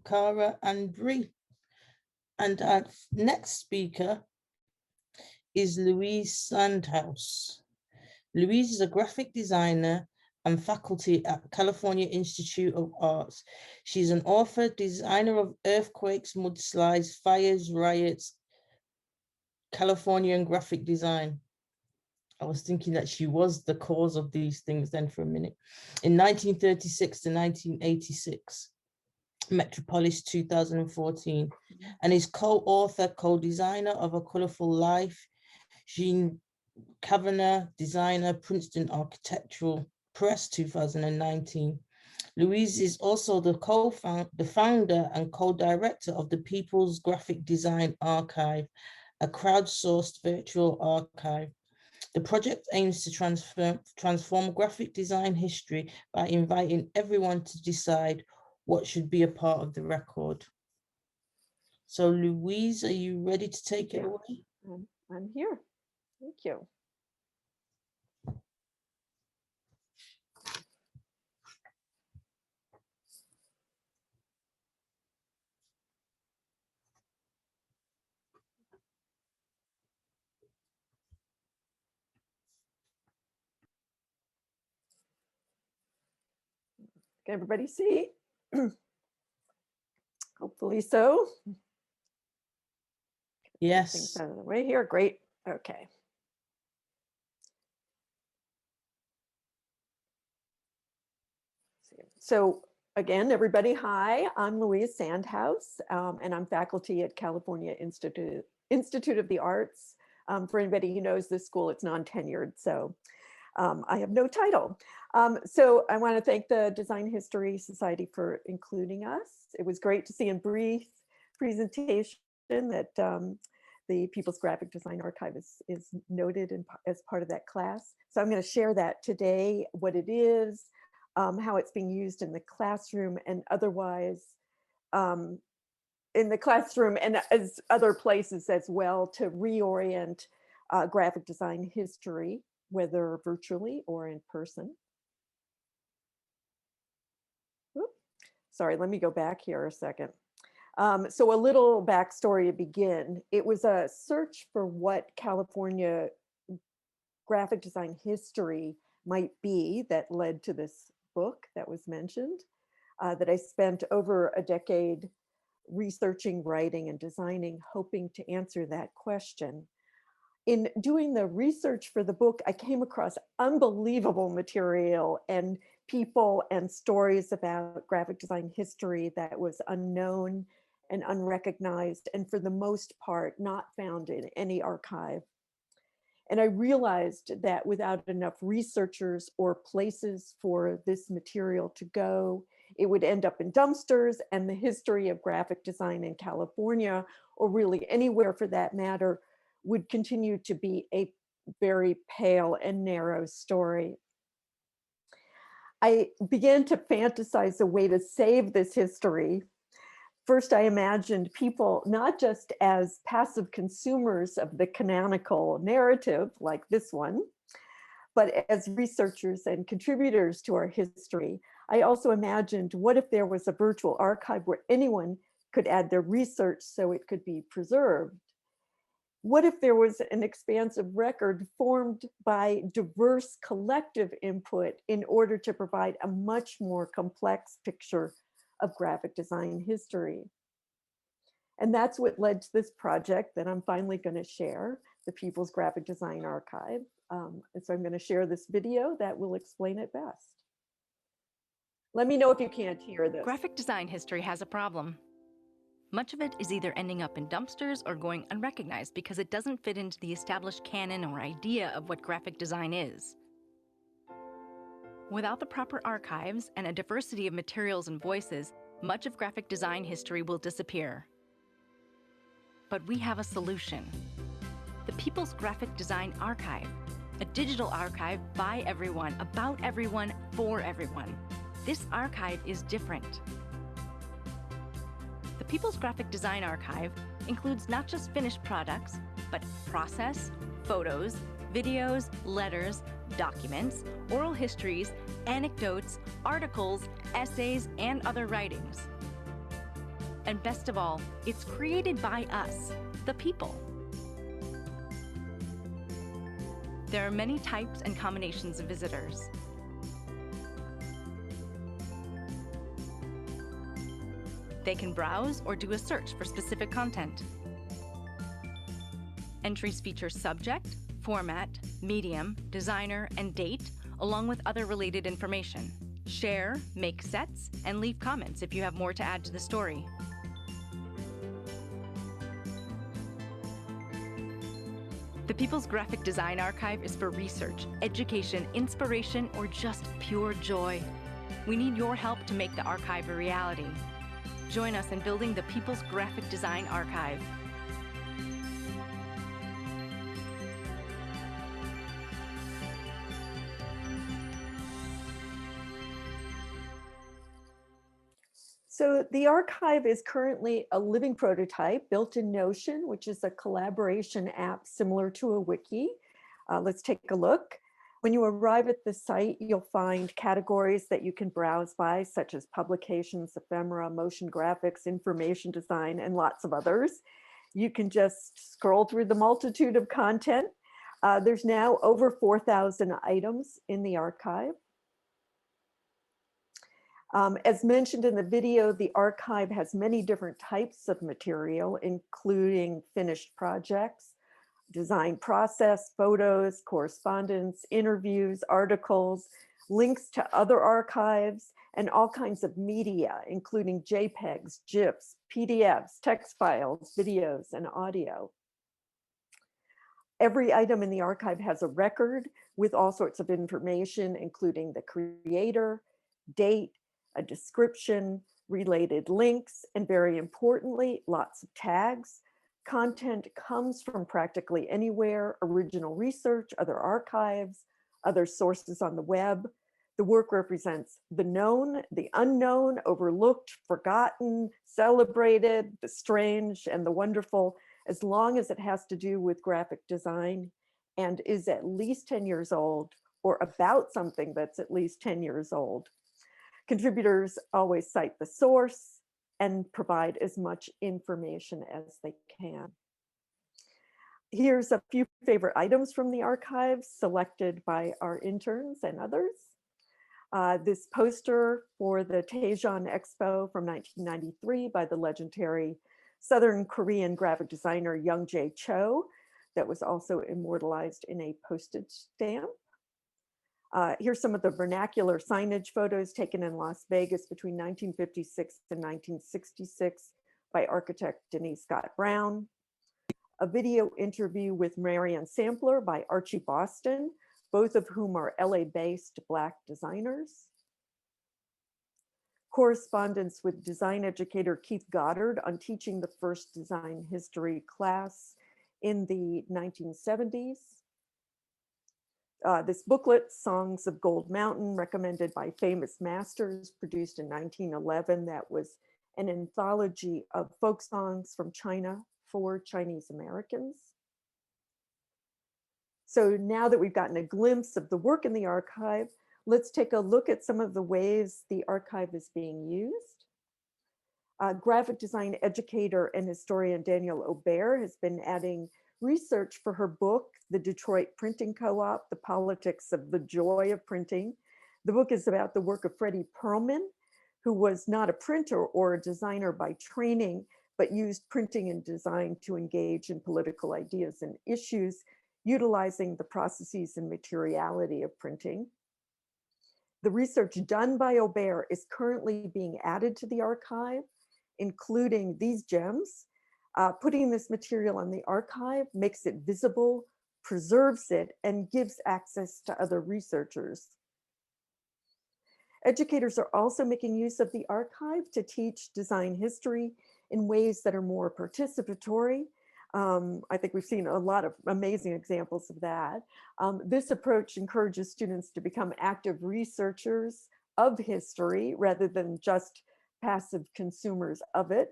Cara and Bree. And our next speaker is Louise Sandhouse. Louise is a graphic designer and faculty at California Institute of Arts. She's an author, designer of earthquakes, mudslides, fires, riots, Californian graphic design. I was thinking that she was the cause of these things then for a minute. In 1936 to 1986, Metropolis 2014, and is co-author, co-designer of A Colorful Life, Jean Kavanagh, designer, Princeton Architectural Press 2019. Louise is also the founder and co-director of the People's Graphic Design Archive, a crowdsourced virtual archive. The project aims to transform graphic design history by inviting everyone to decide what should be a part of the record. So Louise, are you ready to take it away? I'm here. Thank you. Can everybody see? Hopefully so. Yes. Things out of the way here. Great. Okay. So again, everybody, hi, I'm Louise Sandhouse, and I'm faculty at California Institute of the Arts. For anybody who knows this school, it's non-tenured, so I have no title. So I want to thank the Design History Society for including us. It was great to see in brief presentation that the People's Graphic Design Archive is noted as part of that class. So I'm going to share that today, what it is, how it's being used in the classroom and otherwise in the classroom and as other places as well to reorient graphic design history, whether virtually or in person. Oops. Sorry, let me go back here a second. So a little backstory to begin. It was a search for what California graphic design history might be that led to this book that was mentioned, that I spent over a decade researching, writing, and designing, hoping to answer that question. In doing the research for the book, I came across unbelievable material and people and stories about graphic design history that was unknown and unrecognized, and for the most part, not found in any archive. And I realized that without enough researchers or places for this material to go, it would end up in dumpsters, and the history of graphic design in California, or really anywhere for that matter, would continue to be a very pale and narrow story. I began to fantasize a way to save this history. First, I imagined people not just as passive consumers of the canonical narrative like this one, but as researchers and contributors to our history. I also imagined, what if there was a virtual archive where anyone could add their research so it could be preserved? What if there was an expansive record formed by diverse collective input in order to provide a much more complex picture of graphic design history? And that's what led to this project that I'm finally going to share, the People's Graphic Design Archive. And so I'm going to share this video that will explain it best. Let me know if you can't hear this. Graphic design history has a problem. Much of it is either ending up in dumpsters or going unrecognized because it doesn't fit into the established canon or idea of what graphic design is. Without the proper archives and a diversity of materials and voices, much of graphic design history will disappear. But we have a solution. The People's Graphic Design Archive, a digital archive by everyone, about everyone, for everyone. This archive is different. The People's Graphic Design Archive includes not just finished products, but process, photos, videos, letters, documents, oral histories, anecdotes, articles, essays, and other writings. And best of all, it's created by us, the people. There are many types and combinations of visitors. They can browse or do a search for specific content. Entries feature subject, format, medium, designer, and date, along with other related information. Share, make sets, and leave comments if you have more to add to the story. The People's Graphic Design Archive is for research, education, inspiration, or just pure joy. We need your help to make the archive a reality. Join us in building the People's Graphic Design Archive. So the archive is currently a living prototype built in Notion, which is a collaboration app similar to a wiki. Let's take a look. When you arrive at the site, you'll find categories that you can browse by, such as publications, ephemera, motion graphics, information design, and lots of others. You can just scroll through the multitude of content. There's now over 4,000 items in the archive. As mentioned in the video, the archive has many different types of material, including finished projects, design process, photos, correspondence, interviews, articles, links to other archives, and all kinds of media, including JPEGs, GIFs, PDFs, text files, videos, and audio. Every item in the archive has a record with all sorts of information, including the creator, date, a description, related links, and very importantly, lots of tags. Content comes from practically anywhere: original research, other archives, other sources on the web. The work represents the known, the unknown, overlooked, forgotten, celebrated, the strange, and the wonderful, as long as it has to do with graphic design and is at least 10 years old or about something that's at least 10 years old. Contributors always cite the source and provide as much information as they can. Here's a few favorite items from the archives selected by our interns and others. This poster for the Daejeon Expo from 1993 by the legendary Southern Korean graphic designer Young-jae Cho, that was also immortalized in a postage stamp. Here's some of the vernacular signage photos taken in Las Vegas between 1956 and 1966 by architect Denise Scott Brown. A video interview with Marianne Sampler by Archie Boston, both of whom are LA-based Black designers. Correspondence with design educator Keith Goddard on teaching the first design history class in the 1970s. This booklet, Songs of Gold Mountain, recommended by famous masters, produced in 1911, that was an anthology of folk songs from China for Chinese Americans. So now that we've gotten a glimpse of the work in the archive, let's take a look at some of the ways the archive is being used. Graphic design educator and historian Danielle Aubert has been adding research for her book, The Detroit Printing Co-op, The Politics of the Joy of Printing. The book is about the work of Freddie Perlman, who was not a printer or a designer by training, but used printing and design to engage in political ideas and issues, utilizing the processes and materiality of printing. The research done by Aubert is currently being added to the archive, including these gems. Putting this material on the archive makes it visible, preserves it, and gives access to other researchers. Educators are also making use of the archive to teach design history in ways that are more participatory. I think we've seen a lot of amazing examples of that. This approach encourages students to become active researchers of history rather than just passive consumers of it.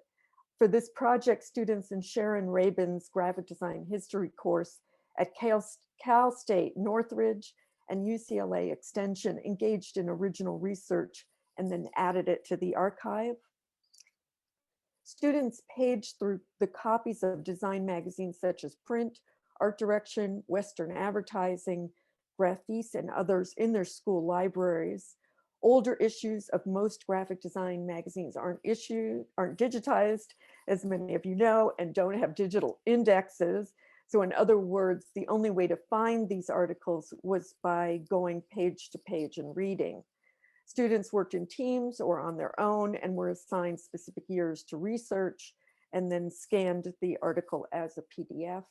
For this project, students in Sharon Rabin's graphic design history course at Cal State Northridge and UCLA Extension engaged in original research and then added it to the archive. Students paged through the copies of design magazines such as Print, Art Direction, Western Advertising, Geographies, and others in their school libraries. Older issues of most graphic design magazines aren't digitized, as many of you know, and don't have digital indexes. So in other words, the only way to find these articles was by going page to page and reading. Students worked in teams or on their own and were assigned specific years to research and then scanned the article as a PDF.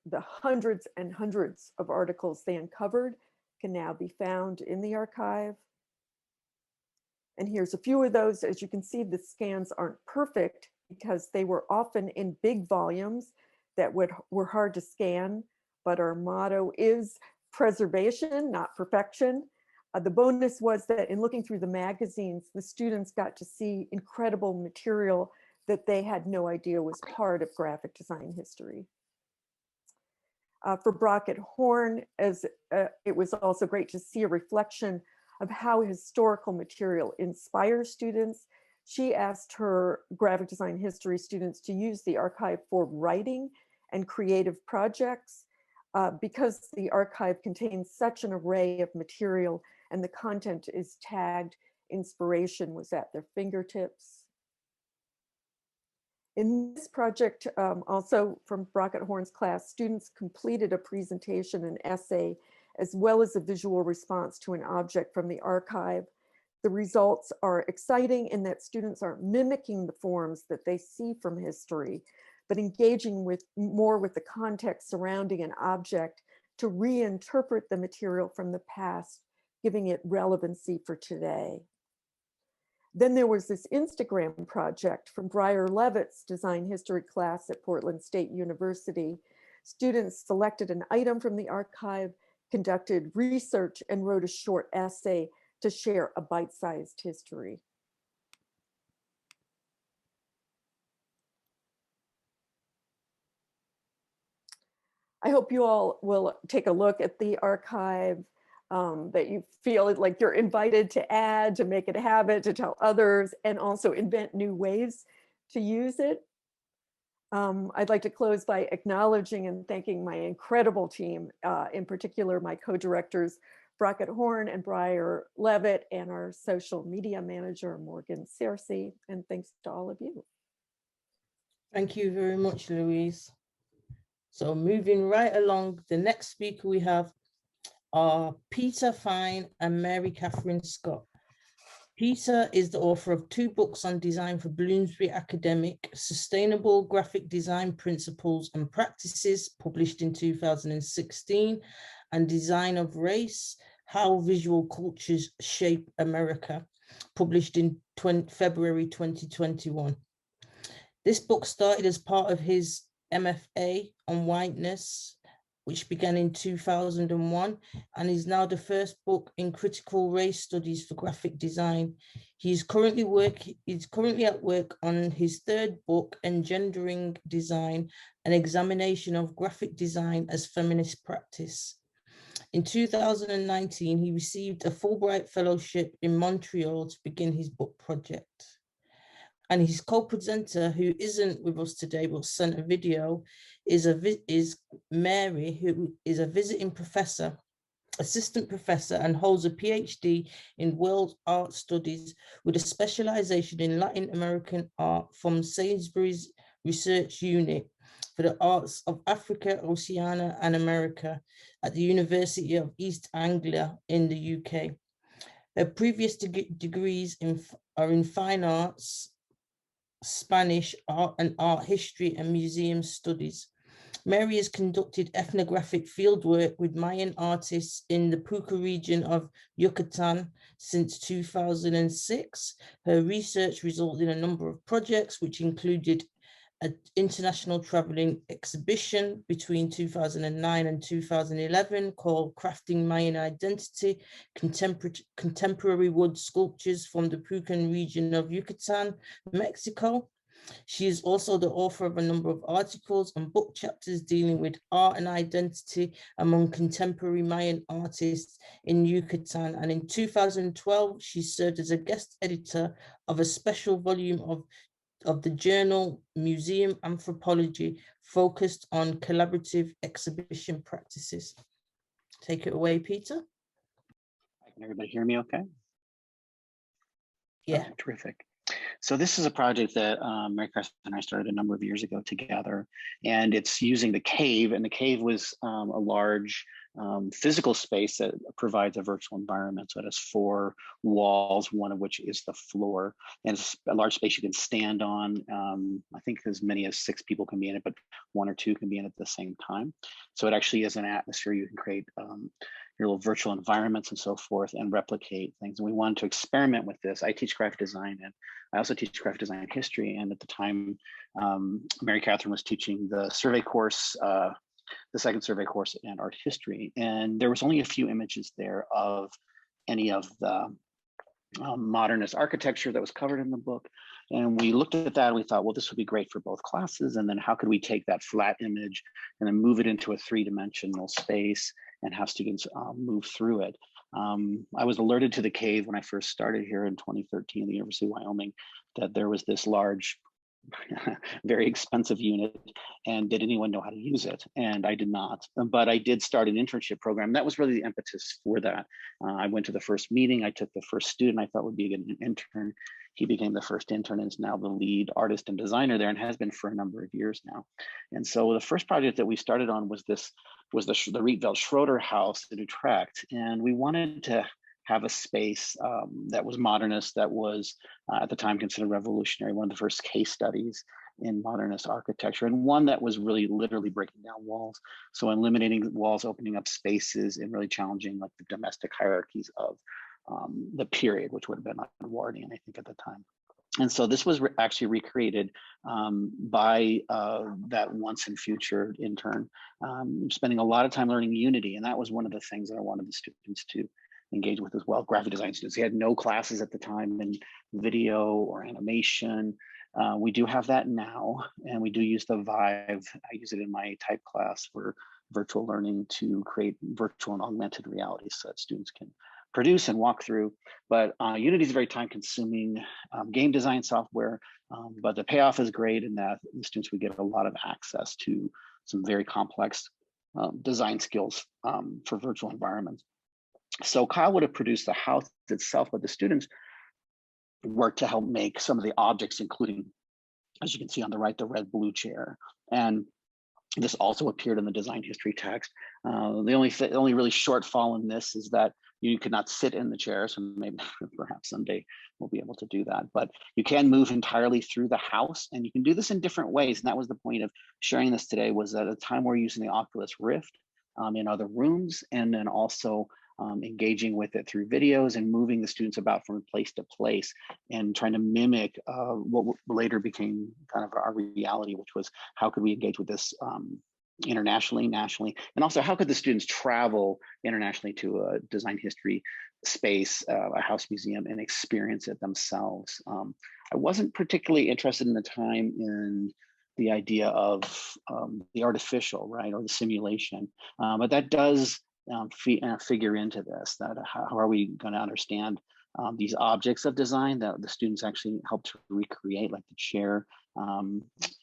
The hundreds and hundreds of articles they uncovered can now be found in the archive. And here's a few of those. As you can see, the scans aren't perfect because they were often in big volumes that were hard to scan, but our motto is preservation, not perfection. The bonus was that in looking through the magazines, the students got to see incredible material that they had no idea was part of graphic design history. For Brockett Horn, it was also great to see a reflection of how historical material inspires students. She asked her graphic design history students to use the archive for writing and creative projects because the archive contains such an array of material and the content is tagged, inspiration was at their fingertips. In this project, also from Brockett Horn's class, students completed a presentation and essay, as well as a visual response to an object from the archive. The results are exciting in that students aren't mimicking the forms that they see from history, but engaging more with the context surrounding an object to reinterpret the material from the past, giving it relevancy for today. Then there was this Instagram project from Briar Levitt's design history class at Portland State University. Students selected an item from the archive, conducted research, and wrote a short essay to share a bite-sized history. I hope you all will take a look at the archive, that you feel like you're invited to add, to make it a habit, to tell others, and also invent new ways to use it. I'd like to close by acknowledging and thanking my incredible team, in particular my co-directors, Brockett Horn and Briar Levitt, and our social media manager, Morgan Searcy, and thanks to all of you. Thank you very much, Louise. So moving right along, the next speaker we have are Peter Fine and Mary Catherine Scott. Peter is the author of 2 books on design for Bloomsbury Academic, Sustainable Graphic Design Principles and Practices, published in 2016, and Design of Race, How Visual Cultures Shape America, published in February 2021. This book started as part of his MFA on whiteness, which began in 2001, and is now the first book in critical race studies for graphic design. He's currently at work on his 3rd book, Engendering Design, an examination of graphic design as feminist practice. In 2019, he received a Fulbright Fellowship in Montreal to begin his book project. And his co-presenter, who isn't with us today but sent a video, is Mary, who is a visiting professor, assistant professor, and holds a PhD in World Art Studies with a specialization in Latin American art from Sainsbury's Research Unit for the Arts of Africa, Oceania, and America at the University of East Anglia in the UK. Her previous degrees are in fine arts, Spanish art and art history, and museum studies. Mary has conducted ethnographic fieldwork with Mayan artists in the Puca region of Yucatan since 2006. Her research resulted in a number of projects, which included an international traveling exhibition between 2009 and 2011 called Crafting Mayan Identity, Contemporary Wood Sculptures from the Pucan region of Yucatan, Mexico. She is also the author of a number of articles and book chapters dealing with art and identity among contemporary Mayan artists in Yucatan. And in 2012, she served as a guest editor of a special volume of the journal Museum Anthropology, focused on collaborative exhibition practices. Take it away, Peter. Can everybody hear me okay? Yeah. Okay, terrific. So this is a project that Mary Chris and I started a number of years ago together, and it's using the cave, and the cave was a large physical space that provides a virtual environment. So it has 4 walls, one of which is the floor, and it's a large space you can stand on. I think as many as 6 people can be in it, but 1 or 2 can be in it at the same time. So it actually is an atmosphere you can create your little virtual environments and so forth and replicate things. And we wanted to experiment with this. I teach graphic design, and I also teach graphic design history. And at the time, Mary Catherine was teaching the survey course, the second survey course in art history. And there was only a few images there of any of the modernist architecture that was covered in the book. And we looked at that and we thought, well, this would be great for both classes. And then how could we take that flat image and then move it into a 3-dimensional space and have students move through it. I was alerted to the cave when I first started here in 2013 at the University of Wyoming, that there was this large, very expensive unit, and did anyone know how to use it? And I did not, but I did start an internship program. That was really the impetus for that. I went to the first meeting, I took the first student I thought would be a good intern. He became the first intern and is now the lead artist and designer there, and has been for a number of years now. And so the first project that we started on was the Rietveld Schroeder House in Utrecht. And we wanted to have a space that was modernist, that was at the time considered revolutionary, one of the first case studies in modernist architecture, and one that was really literally breaking down walls. So eliminating walls, opening up spaces, and really challenging like the domestic hierarchies of the period, which would have been Edwardian, I think, at the time. And so this was actually recreated by that once and future intern, spending a lot of time learning Unity. And that was one of the things that I wanted the students to engage with as well. Graphic design students, they had no classes at the time in video or animation. We do have that now, and we do use the Vive. I use it in my type class for virtual learning to create virtual and augmented realities so that students can produce and walk through. But Unity is a very time-consuming game design software, but the payoff is great in that the students would get a lot of access to some very complex design skills for virtual environments. So Kyle would have produced the house itself, but the students worked to help make some of the objects, including, as you can see on the right, the red blue chair. And this also appeared in the design history text. The only really shortfall in this is that you could not sit in the chair, so maybe perhaps someday we'll be able to do that. But you can move entirely through the house, and you can do this in different ways. And that was the point of sharing this today, was at a time we're using the Oculus Rift in other rooms, and then also engaging with it through videos and moving the students about from place to place and trying to mimic what later became kind of our reality, which was how could we engage with this internationally, nationally, and also how could the students travel internationally to a design history space, a house museum, and experience it themselves. I wasn't particularly interested in the time in the idea of the artificial, right, or the simulation, but that does figure into this, that how are we going to understand these objects of design that the students actually help to recreate, like the chair,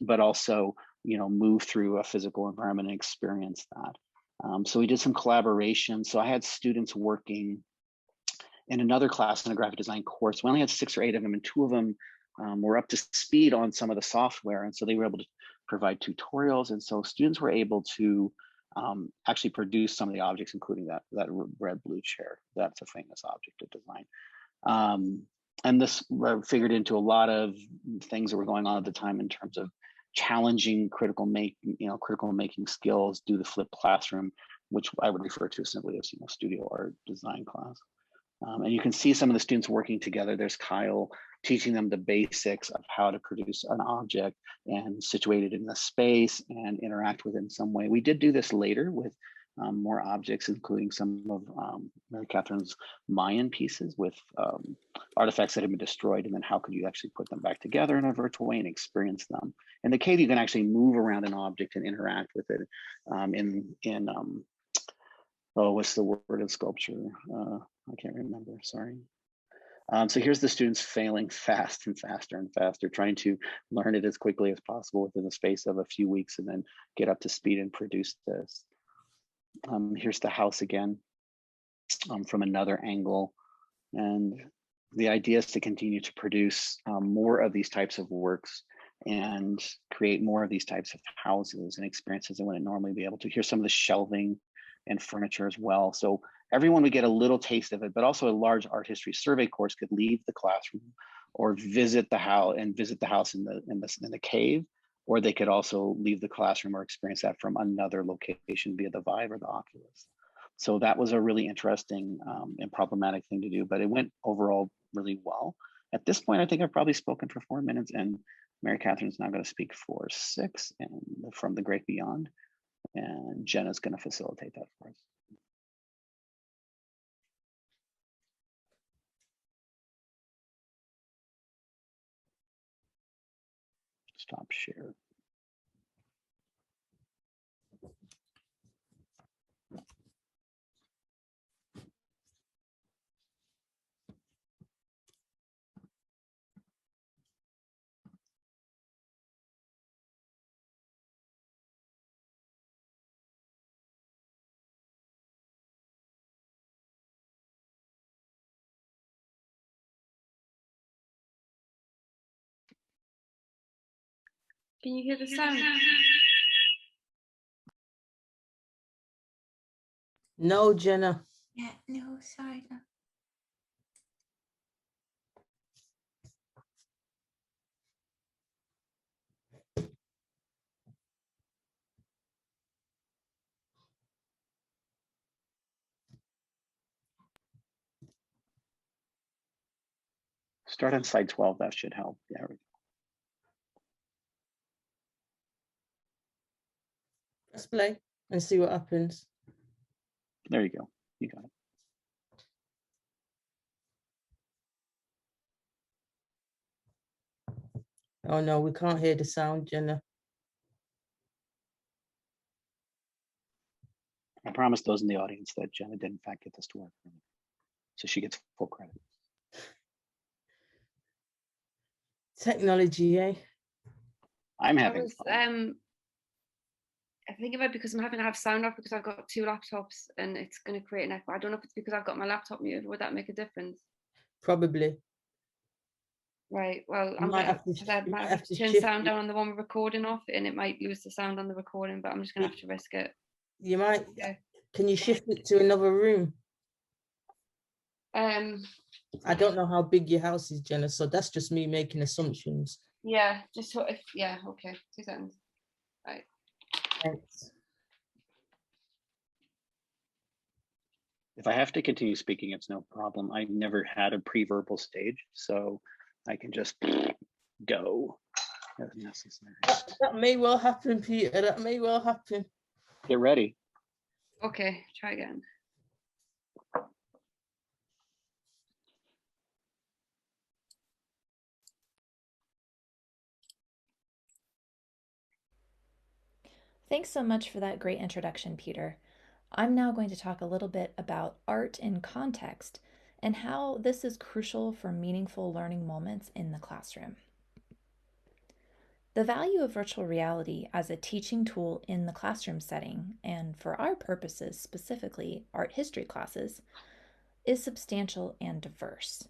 but also, you know, move through a physical environment and experience that. So we did some collaboration. So I had students working in another class in a graphic design course. We only had 6 or 8 of them, and 2 of them were up to speed on some of the software. And so they were able to provide tutorials. And so students were able to actually produce some of the objects, including that red blue chair. That's a famous object of design. And this figured into a lot of things that were going on at the time in terms of challenging critical making skills, do the flipped classroom, which I would refer to simply as studio art design class. And you can see some of the students working together. There's Kyle teaching them the basics of how to produce an object and situate it in the space and interact with it in some way. We did do this later with more objects, including some of Mary Catherine's Mayan pieces with artifacts that have been destroyed, and then how could you actually put them back together in a virtual way and experience them. In the cave, you can actually move around an object and interact with it oh, what's the word of sculpture? I can't remember, sorry. So here's the students failing fast and faster and faster, trying to learn it as quickly as possible within the space of a few weeks and then get up to speed and produce this. Here's the house again from another angle. And the idea is to continue to produce more of these types of works and create more of these types of houses and experiences than wouldn't normally be able to. Here's some of the shelving and furniture as well. So everyone would get a little taste of it, but also a large art history survey course could leave the classroom or visit the house in the cave, or they could also leave the classroom or experience that from another location via the Vive or the Oculus. So that was a really interesting and problematic thing to do, but it went overall really well. At this point, I think I've probably spoken for 4 minutes, and Mary Catherine's now going to speak for 6 and from the Great Beyond. And Jenna's going to facilitate that for us. Stop share. Can you hear the sound? No, Jenna. Yeah, no, sorry. No. Start on slide 12, that should help. Yeah. Press play and see what happens. There you go. You got it. Oh no, we can't hear the sound, Jenna. I promised those in the audience that Jenna did in fact get this to work, so she gets full credit. Technology, eh? I'm having fun. I think about because I'm having to have sound off because I've got 2 laptops and it's going to create an echo. I don't know if it's because I've got my laptop muted. Would that make a difference? Probably. Right. Well, I might have to turn sound down on the one we're recording off, and it might lose the sound on the recording. But I'm just going to have to risk it. You might. Yeah. Can you shift it to another room? I don't know how big your house is, Jenna. So that's just me making assumptions. Yeah. Just if. Yeah. Okay. 2 seconds. Right. Thanks. If I have to continue speaking, it's no problem. I've never had a pre-verbal stage, so I can just go as necessary. That may well happen, Peter. That may well happen. Get ready. Okay, try again. Thanks so much for that great introduction, Peter. I'm now going to talk a little bit about art in context and how this is crucial for meaningful learning moments in the classroom. The value of virtual reality as a teaching tool in the classroom setting, and for our purposes, specifically art history classes, is substantial and diverse.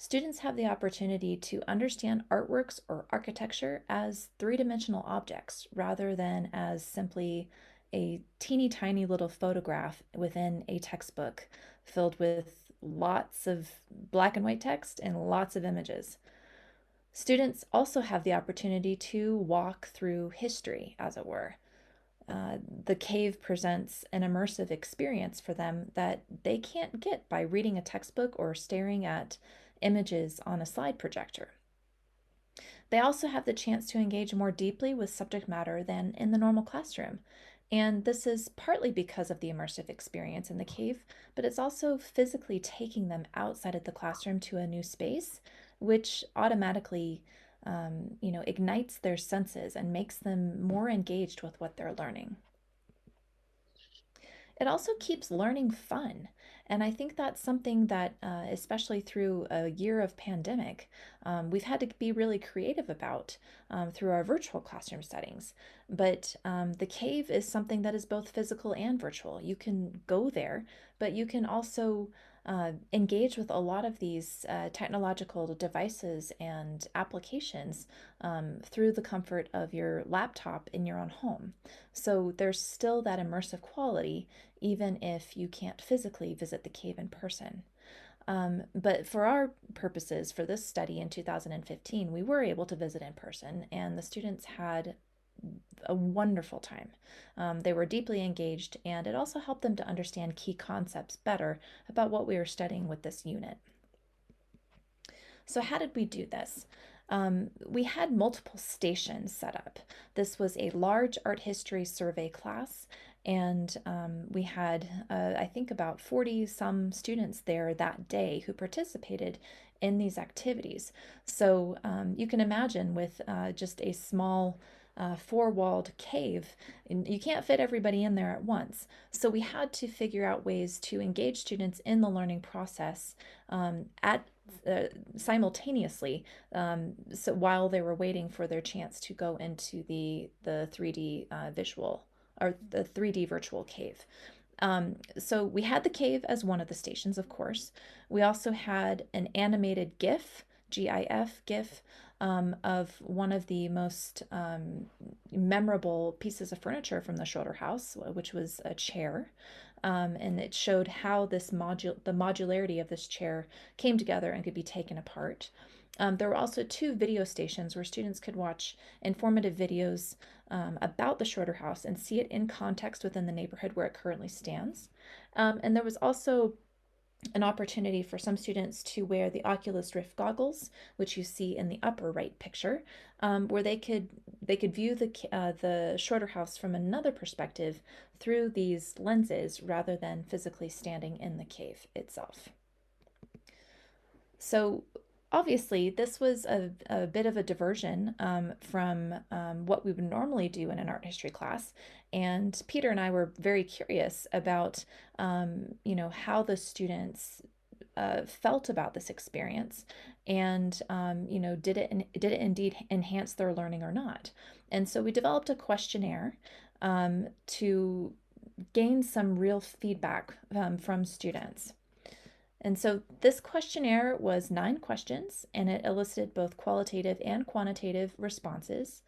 Students have the opportunity to understand artworks or architecture as 3-dimensional objects rather than as simply a teeny tiny little photograph within a textbook filled with lots of black and white text and lots of images. Students also have the opportunity to walk through history, as it were. The cave presents an immersive experience for them that they can't get by reading a textbook or staring at images on a slide projector. They also have the chance to engage more deeply with subject matter than in the normal classroom. And this is partly because of the immersive experience in the cave, but it's also physically taking them outside of the classroom to a new space, which automatically ignites their senses and makes them more engaged with what they're learning. It also keeps learning fun. And I think that's something that, especially through a year of pandemic, we've had to be really creative about through our virtual classroom settings. But the cave is something that is both physical and virtual. You can go there, but you can also engage with a lot of these technological devices and applications through the comfort of your laptop in your own home. So there's still that immersive quality, even if you can't physically visit the cave in person. But for our purposes, for this study in 2015, we were able to visit in person, and the students had a wonderful time. They were deeply engaged, and it also helped them to understand key concepts better about what we were studying with this unit. So how did we do this? We had multiple stations set up. This was a large art history survey class, and we had, I think, about 40 some students there that day who participated in these activities. So you can imagine with just a small four-walled cave, you can't fit everybody in there at once. So we had to figure out ways to engage students in the learning process simultaneously, so while they were waiting for their chance to go into the 3D visual or the 3D virtual cave. So we had the cave as one of the stations, of course. We also had an animated GIF, GIF, of one of the most memorable pieces of furniture from the Schroeder house, which was a chair. And it showed how the modularity of this chair came together and could be taken apart. There were also 2 video stations where students could watch informative videos about the Schroeder house and see it in context within the neighborhood where it currently stands. And there was also an opportunity for some students to wear the Oculus Rift goggles, which you see in the upper right picture, where they could view the Schroeder house from another perspective through these lenses rather than physically standing in the cave itself. So obviously, this was a bit of a diversion from what we would normally do in an art history class. And Peter and I were very curious about, how the students felt about this experience, and did it indeed enhance their learning or not? And so we developed a questionnaire to gain some real feedback from students. And so this questionnaire was 9 questions, and it elicited both qualitative and quantitative responses.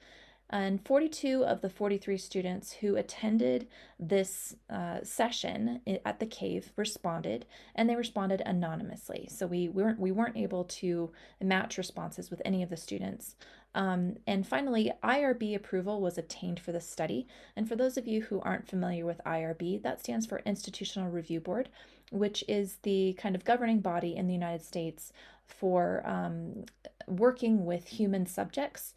And 42 of the 43 students who attended this session at the cave responded, and they responded anonymously. So we weren't able to match responses with any of the students. And finally, IRB approval was obtained for the study. And for those of you who aren't familiar with IRB, that stands for Institutional Review Board, which is the kind of governing body in the United States for working with human subjects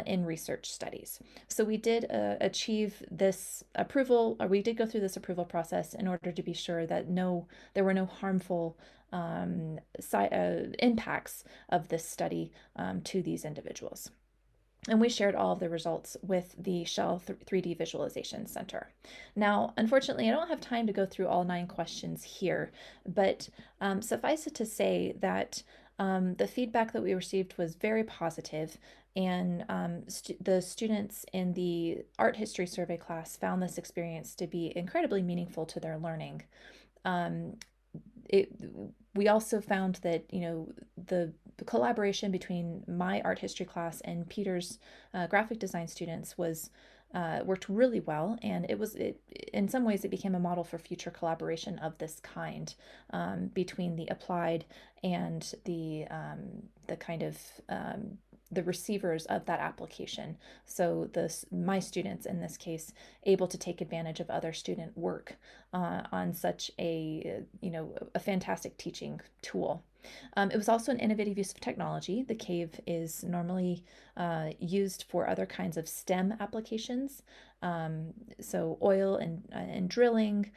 in research studies. So we did achieve this approval, or we did go through this approval process in order to be sure that there were no harmful impacts of this study to these individuals. And we shared all of the results with the Shell 3D Visualization Center. Now, unfortunately, I don't have time to go through all 9 questions here, but suffice it to say that the feedback that we received was very positive, and the students in the art history survey class found this experience to be incredibly meaningful to their learning. We also found that the collaboration between my art history class and Peter's graphic design students was worked really well, and in some ways it became a model for future collaboration of this kind between the applied and the kind of the receivers of that application. So my students in this case able to take advantage of other student work on such a fantastic teaching tool. It was also an innovative use of technology. The cave is normally used for other kinds of STEM applications, so oil and drilling,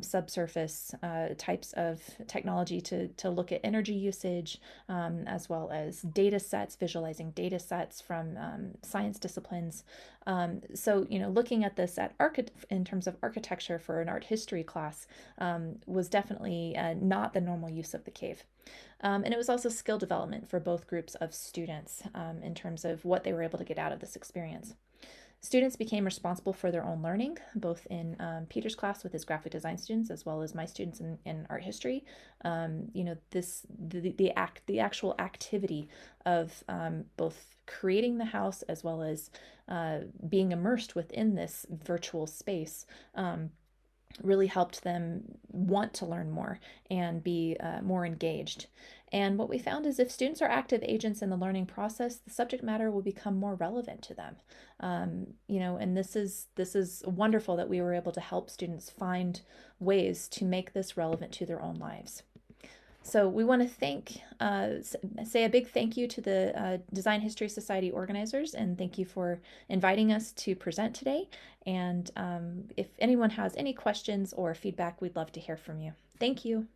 subsurface types of technology to look at energy usage, as well as data sets, visualizing data sets from science disciplines. So, looking at this in terms of architecture for an art history class was definitely not the normal use of the cave. And it was also skill development for both groups of students in terms of what they were able to get out of this experience. Students became responsible for their own learning, both in Peter's class with his graphic design students, as well as my students in art history. The actual activity of both creating the house as well as being immersed within this virtual space really helped them want to learn more and be more engaged. And what we found is if students are active agents in the learning process, the subject matter will become more relevant to them. And this is wonderful that we were able to help students find ways to make this relevant to their own lives. So we want to say a big thank you to the Design History Society organizers, and thank you for inviting us to present today. And if anyone has any questions or feedback, we'd love to hear from you. Thank you.